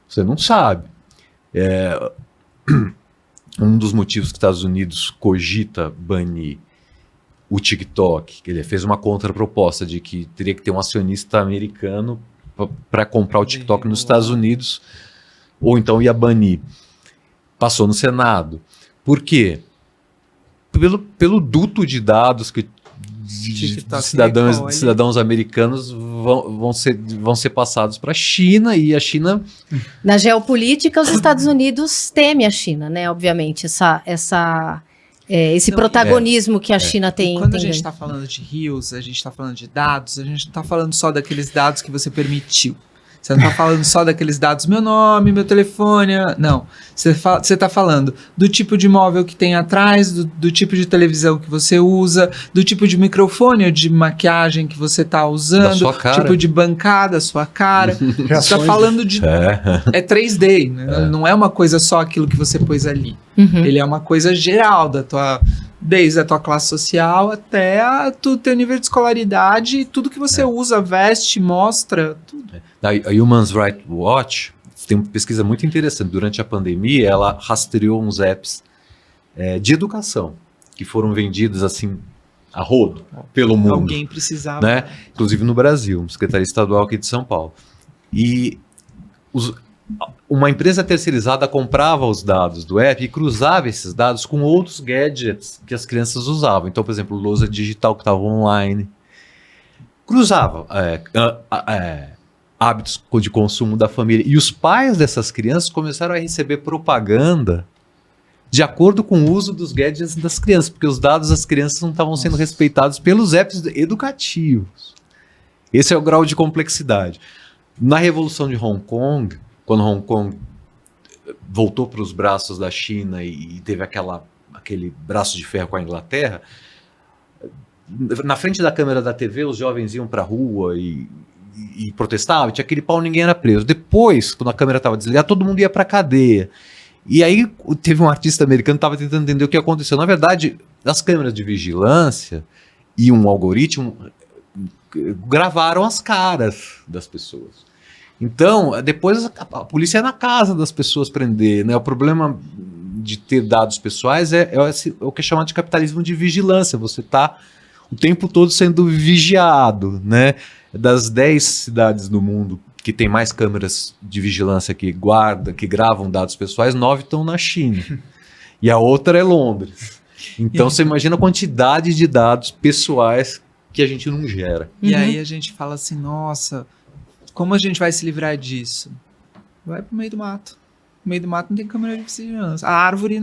Você não sabe. Um dos motivos que os Estados Unidos cogita banir o TikTok, que ele fez uma contraproposta de que teria que ter um acionista americano para comprar o TikTok nos Estados Unidos, ou então ia banir. Passou no Senado. Por quê? Pelo duto de dados que de cidadãos americanos vão ser passados para a China, e a China... Na geopolítica, os Estados Unidos temem a China, né? Obviamente, esse protagonismo que a China tem. Quando a gente está falando de rios, a gente está falando de dados, a gente não está falando só daqueles dados que você permitiu. Você não está falando só daqueles dados, meu nome, meu telefone, não. Você está falando do tipo de imóvel que tem atrás, do tipo de televisão que você usa, do tipo de microfone ou de maquiagem que você está usando, tipo de bancada, sua cara. Você está falando de... É 3D, né? Não é uma coisa só aquilo que você pôs ali. Ele é uma coisa geral desde a tua classe social até o teu nível de escolaridade, tudo que você usa, veste, mostra, tudo. A Human Rights Watch tem uma pesquisa muito interessante. Durante a pandemia, ela rastreou uns apps de educação que foram vendidos assim a rodo pelo mundo. Alguém precisava. Né? Inclusive no Brasil, uma Secretaria Estadual aqui de São Paulo. E uma empresa terceirizada comprava os dados do app e cruzava esses dados com outros gadgets que as crianças usavam. Então, por exemplo, lousa digital que estava online. Cruzava hábitos de consumo da família. E os pais dessas crianças começaram a receber propaganda de acordo com o uso dos gadgets das crianças, porque os dados das crianças não estavam sendo respeitados pelos apps educativos. Esse é o grau de complexidade. Na Revolução de Hong Kong, quando Hong Kong voltou para os braços da China e teve aquele braço de ferro com a Inglaterra, na frente da câmera da TV, os jovens iam para a rua e protestavam, tinha aquele pau, ninguém era preso. Depois, quando a câmera estava desligada, todo mundo ia para a cadeia. E aí teve um artista americano que estava tentando entender o que aconteceu. Na verdade, as câmeras de vigilância e um algoritmo gravaram as caras das pessoas. Então, depois a polícia é na casa das pessoas prender, né? O problema de ter dados pessoais é o que é chamado de capitalismo de vigilância. Você está o tempo todo sendo vigiado, né? Das 10 cidades do mundo que tem mais câmeras de vigilância que gravam dados pessoais, 9 estão na China. E a outra é Londres. Então você imagina a quantidade de dados pessoais que a gente não gera. E aí a gente fala assim, nossa, como a gente vai se livrar disso? Vai pro meio do mato. No meio do mato não tem câmera de vigilância. A árvore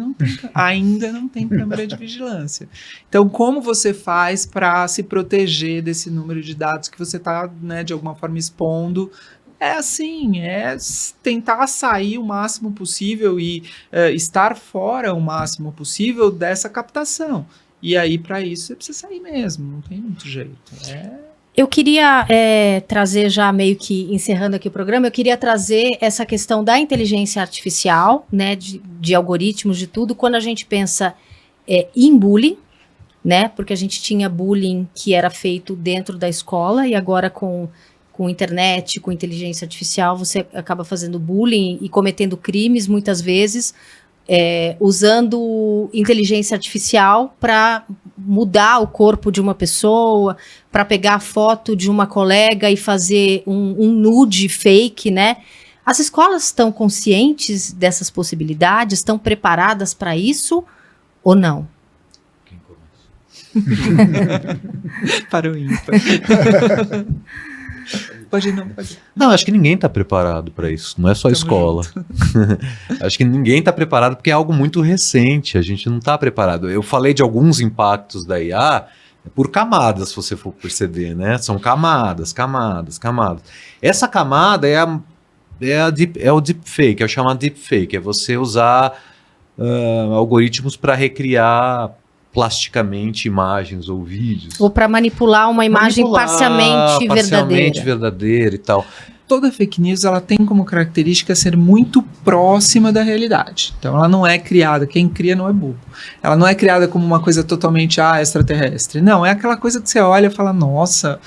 ainda não tem câmera de vigilância. Então, como você faz para se proteger desse número de dados que você está, né, de alguma forma expondo? É assim, tentar sair o máximo possível e estar fora o máximo possível dessa captação. E aí, para isso, você precisa sair mesmo, não tem muito jeito. Eu queria trazer, já meio que encerrando aqui o programa, eu queria trazer essa questão da inteligência artificial, né, de algoritmos, de tudo, quando a gente pensa em bullying, né, porque a gente tinha bullying que era feito dentro da escola e agora com internet, com inteligência artificial, você acaba fazendo bullying e cometendo crimes muitas vezes, usando inteligência artificial para mudar o corpo de uma pessoa, para pegar a foto de uma colega e fazer um nude fake, né? As escolas estão conscientes dessas possibilidades? Estão preparadas para isso ou não? Quem começa? Para o ímpar. Pode não, pode. Não, acho que ninguém está preparado para isso. Não é só a Tamo escola. Acho que ninguém está preparado porque é algo muito recente. A gente não está preparado. Eu falei de alguns impactos da IA por camadas, se você for perceber, né? São camadas, camadas, camadas. Essa camada é o deepfake, é o chamado deepfake. É você usar algoritmos para recriar plasticamente imagens ou vídeos. Ou para manipular uma imagem parcialmente verdadeira e tal. Toda fake news ela tem como característica ser muito próxima da realidade. Então ela não é criada, quem cria não é bobo. Ela não é criada como uma coisa totalmente extraterrestre. Não, é aquela coisa que você olha e fala, nossa,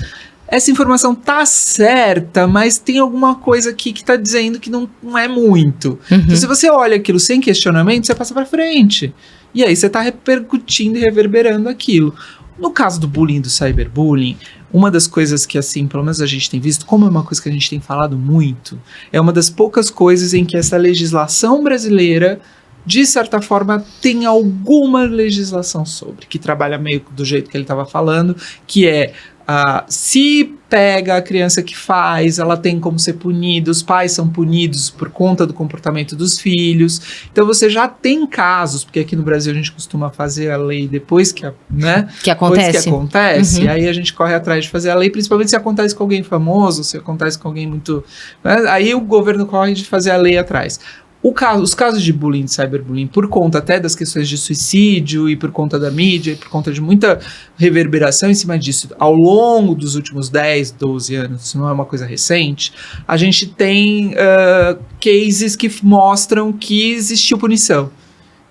essa informação tá certa, mas tem alguma coisa aqui que tá dizendo que não é muito. Então se você olha aquilo sem questionamento, você passa para frente. E aí você tá repercutindo e reverberando aquilo. No caso do bullying, do cyberbullying, uma das coisas que, assim, pelo menos a gente tem visto, como é uma coisa que a gente tem falado muito, é uma das poucas coisas em que essa legislação brasileira, de certa forma, tem alguma legislação sobre, que trabalha meio do jeito que ele estava falando, que é, se pega a criança que faz, ela tem como ser punida, os pais são punidos por conta do comportamento dos filhos. Então você já tem casos, porque aqui no Brasil a gente costuma fazer a lei depois que, que acontece. Depois que acontece, e aí a gente corre atrás de fazer a lei, principalmente se acontece com alguém famoso, se acontece com alguém muito... né? Aí o governo corre de fazer a lei atrás. Os casos de bullying, de cyberbullying, por conta até das questões de suicídio e por conta da mídia e por conta de muita reverberação em cima disso, ao longo dos últimos 10, 12 anos, isso não é uma coisa recente, a gente tem cases que mostram que existiu punição.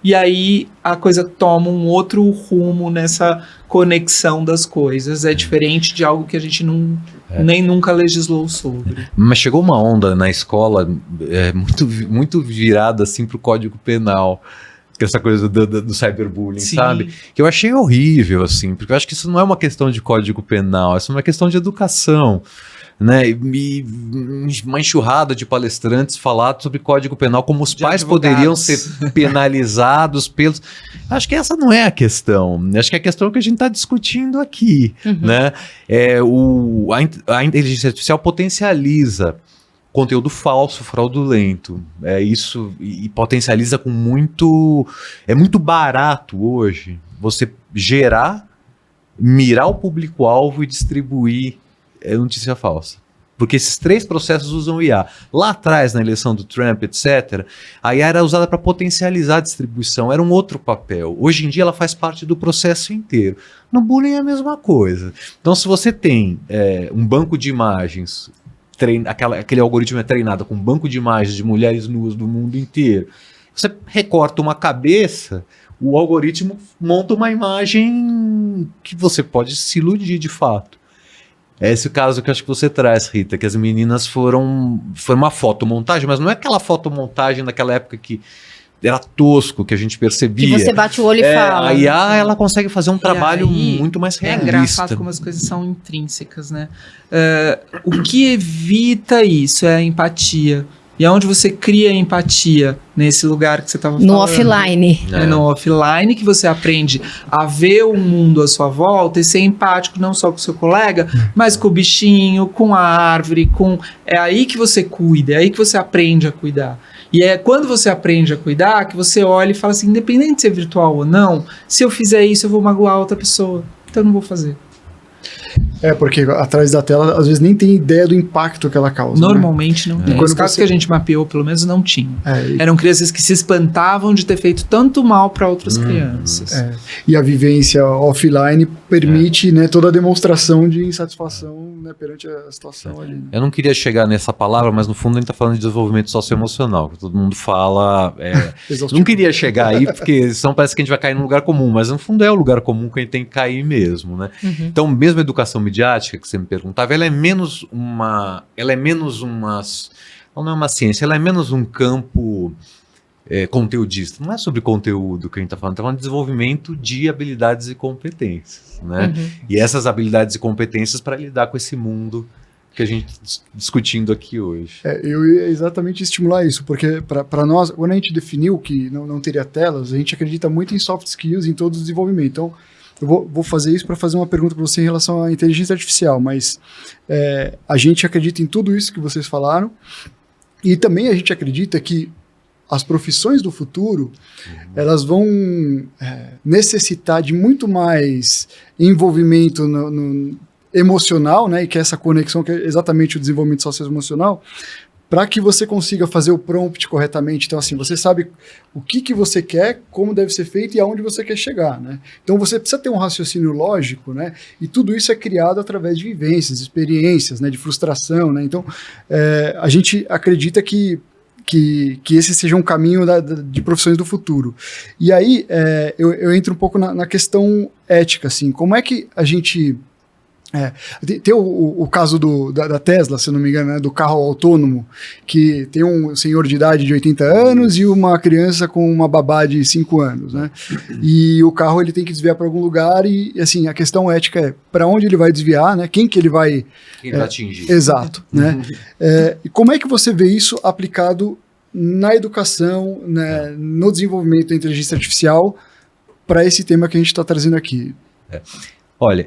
E aí a coisa toma um outro rumo nessa conexão das coisas. É diferente de algo que a gente nem nunca legislou sobre. Mas chegou uma onda na escola muito virada assim pro Código Penal. Essa coisa do cyberbullying, Sim. sabe? Que eu achei horrível, assim, porque eu acho que isso não é uma questão de Código Penal, isso é uma questão de educação. Né, e uma enxurrada de palestrantes falaram sobre Código Penal, como os pais poderiam ser penalizados pelos... Acho que essa não é a questão. Acho que a questão é que a gente está discutindo aqui. Né? A inteligência artificial potencializa conteúdo falso, fraudulento. Isso, e potencializa com muito... É muito barato hoje você gerar, mirar o público-alvo e distribuir notícia falsa. Porque esses 3 processos usam IA. Lá atrás, na eleição do Trump, etc., a IA era usada para potencializar a distribuição, era um outro papel. Hoje em dia ela faz parte do processo inteiro. No bullying é a mesma coisa. Então, se você tem um banco de imagens, aquele algoritmo é treinado com um banco de imagens de mulheres nuas do mundo inteiro, você recorta uma cabeça, o algoritmo monta uma imagem que você pode se iludir de fato. É esse o caso que eu acho que você traz, Rita, que as meninas foi uma fotomontagem, mas não é aquela fotomontagem daquela época que era tosco, que a gente percebia. Que você bate o olho e fala. A IA, ela consegue fazer um trabalho muito mais realista. É engraçado como as coisas são intrínsecas, né? O que evita isso é a empatia. E aonde você cria empatia nesse lugar que você estava falando. No offline. É no offline que você aprende a ver o mundo à sua volta e ser empático não só com o seu colega, mas com o bichinho, com a árvore, é aí que você cuida, é aí que você aprende a cuidar. E é quando você aprende a cuidar que você olha e fala assim, independente de ser virtual ou não, se eu fizer isso eu vou magoar outra pessoa, então eu não vou fazer. Porque atrás da tela, às vezes, nem tem ideia do impacto que ela causa. Normalmente não tem. Os casos que a gente mapeou, pelo menos, não tinham. Eram crianças que se espantavam de ter feito tanto mal para outras crianças. E a vivência offline permite toda a demonstração de insatisfação perante a situação ali. Eu não queria chegar nessa palavra, mas no fundo a gente está falando de desenvolvimento socioemocional, que todo mundo fala. Não queria chegar aí, porque senão parece que a gente vai cair num lugar comum, mas no fundo é o lugar comum que a gente tem que cair mesmo. Né? Então, mesmo a educação midiática que você me perguntava, ela não é uma ciência, ela é menos um campo conteudista. Não é sobre conteúdo que a gente está falando de desenvolvimento de habilidades e competências, né? E essas habilidades e competências para lidar com esse mundo que a gente discutindo aqui hoje. Eu ia exatamente estimular isso, porque para nós, quando a gente definiu que não teria telas, a gente acredita muito em soft skills, em todo o desenvolvimento. Então, eu vou fazer isso para fazer uma pergunta para você em relação à inteligência artificial, mas a gente acredita em tudo isso que vocês falaram, e também a gente acredita que as profissões do futuro, elas vão necessitar de muito mais envolvimento no emocional, né, e que é essa conexão, que é exatamente o desenvolvimento socioemocional, para que você consiga fazer o prompt corretamente. Então, assim, você sabe o que você quer, como deve ser feito e aonde você quer chegar, né? Então, você precisa ter um raciocínio lógico, né? E tudo isso é criado através de vivências, experiências, né, de frustração, né? Então, a gente acredita que esse seja um caminho de profissões do futuro. E aí, eu entro um pouco na questão ética, assim, como é que a gente... tem o caso da Tesla, se não me engano, né, do carro autônomo, que tem um senhor de idade de 80 anos e uma criança com uma babá de 5 anos, né? E o carro ele tem que desviar para algum lugar e, assim, a questão ética é para onde ele vai desviar, né? Quem que ele vai... Quem vai atingir. Exato, né? E como é que você vê isso aplicado na educação, né, no desenvolvimento da inteligência artificial para esse tema que a gente está trazendo aqui? Olha,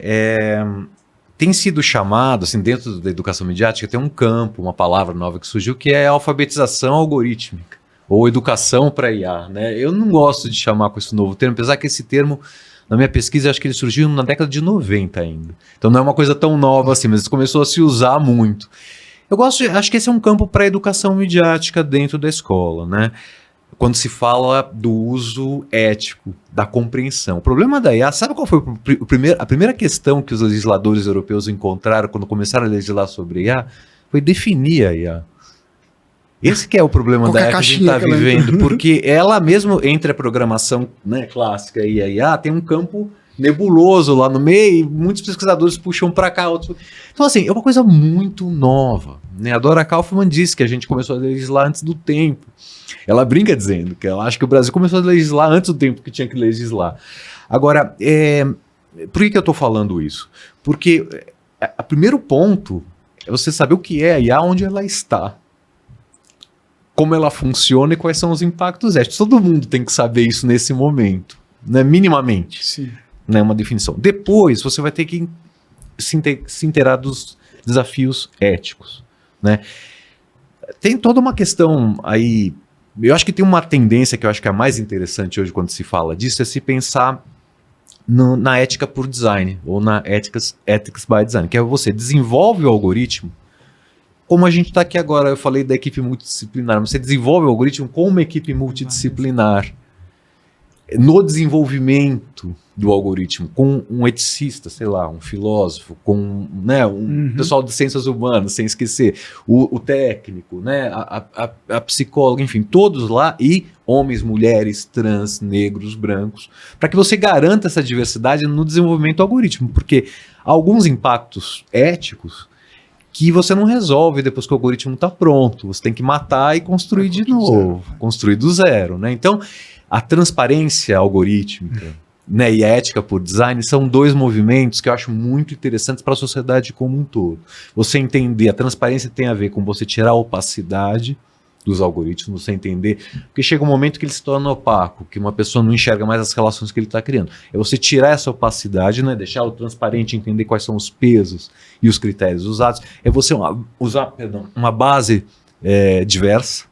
tem sido chamado, assim, dentro da educação midiática, tem um campo, uma palavra nova que surgiu, que é alfabetização algorítmica, ou educação para IA, né? Eu não gosto de chamar com esse novo termo, apesar que esse termo, na minha pesquisa, eu acho que ele surgiu na década de 90 ainda. Então não é uma coisa tão nova assim, mas começou a se usar muito. Acho que esse é um campo para a educação midiática dentro da escola, né? Quando se fala do uso ético, da compreensão. O problema da IA, sabe qual foi a primeira questão que os legisladores europeus encontraram quando começaram a legislar sobre IA? Foi definir a IA. Esse que é o problema da IA que a gente está vivendo, porque ela mesmo, entre a programação, né, clássica e a IA, tem um campo nebuloso lá no meio, e muitos pesquisadores puxam para cá, outros... Então, assim, é uma coisa muito nova, né? A Dora Kaufmann disse que a gente começou a legislar antes do tempo. Ela brinca dizendo que ela acha que o Brasil começou a legislar antes do tempo que tinha que legislar. Agora, por que eu estou falando isso? Porque o primeiro ponto é você saber o que é a IA, onde ela está, como ela funciona e quais são os impactos éticos. Todo mundo tem que saber isso nesse momento, né? Minimamente. Sim. Né, uma definição. Depois, você vai ter que se inteirar dos desafios éticos, né? Tem toda uma questão aí, eu acho que tem uma tendência que eu acho que é a mais interessante hoje quando se fala disso, é se pensar na ética por design, ou na ethics by design, que é você desenvolve o algoritmo, como a gente está aqui agora, eu falei da equipe multidisciplinar, você desenvolve o algoritmo com uma equipe multidisciplinar, no desenvolvimento do algoritmo, com um eticista, sei lá, um filósofo, com, né, pessoal de ciências humanas, sem esquecer, o técnico, né, a psicóloga, enfim, todos lá, e homens, mulheres, trans, negros, brancos, para que você garanta essa diversidade no desenvolvimento do algoritmo, porque há alguns impactos éticos que você não resolve depois que o algoritmo está pronto, você tem que matar e construir de novo, construir do zero, né? Então, a transparência algorítmica, né, e a ética por design são dois movimentos que eu acho muito interessantes para a sociedade como um todo. Você entender, a transparência tem a ver com você tirar a opacidade dos algoritmos, você entender, porque chega um momento que ele se torna opaco, que uma pessoa não enxerga mais as relações que ele está criando. É você tirar essa opacidade, né, deixá-lo transparente, entender quais são os pesos e os critérios usados, é você usar uma base diversa,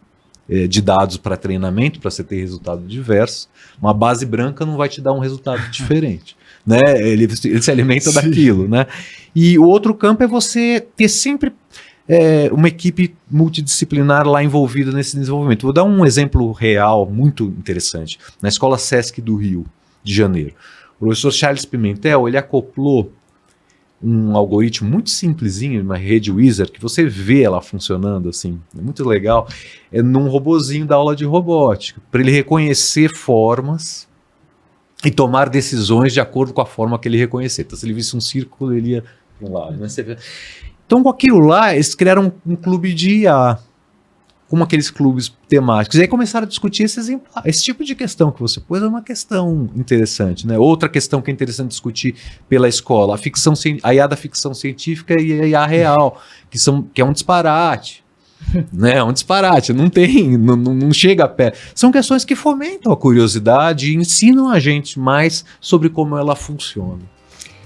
de dados para treinamento, para você ter resultado diverso. Uma base branca não vai te dar um resultado diferente, né? Ele se alimenta daquilo, né? E o outro campo é você ter sempre uma equipe multidisciplinar lá envolvida nesse desenvolvimento. Vou dar um exemplo real muito interessante. Na Escola Sesc do Rio de Janeiro, o professor Charles Pimentel, ele acoplou um algoritmo muito simplesinho, uma rede Wizard, que você vê ela funcionando assim, é muito legal, num robozinho da aula de robótica, para ele reconhecer formas e tomar decisões de acordo com a forma que ele reconhecer. Então, se ele visse um círculo, ele ia para um lado. Né? Então, com aquilo lá, eles criaram um clube de IA. como aqueles clubes temáticos. E aí começaram a discutir esse tipo de questão que você pôs, é uma questão interessante, né? Outra questão que é interessante discutir pela escola, a IA da ficção científica e a IA real, que é um disparate. Né? É um disparate, não chega a pé. São questões que fomentam a curiosidade e ensinam a gente mais sobre como ela funciona.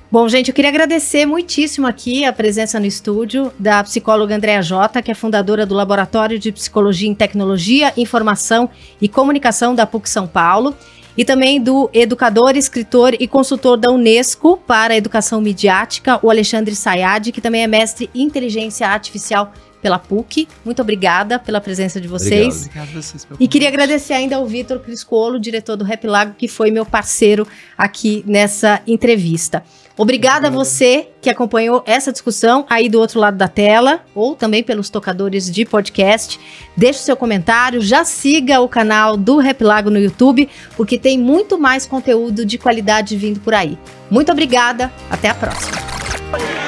Bom, gente, eu queria agradecer muitíssimo aqui a presença no estúdio da psicóloga Andréa Jota, que é fundadora do Laboratório de Psicologia em Tecnologia, Informação e Comunicação da PUC São Paulo, e também do educador, escritor e consultor da Unesco para a Educação Midiática, o Alexandre Sayad, que também é mestre em Inteligência Artificial pela PUC. Muito obrigada pela presença de vocês. Obrigado a vocês pelo E queria convite. agradecer ainda ao Vitor Criscuolo, diretor do Rap Lago, que foi meu parceiro aqui nessa entrevista. Obrigada a você que acompanhou essa discussão aí do outro lado da tela, ou também pelos tocadores de podcast. Deixe o seu comentário, já siga o canal do Rap Lago no YouTube, porque tem muito mais conteúdo de qualidade vindo por aí. Muito obrigada, até a próxima.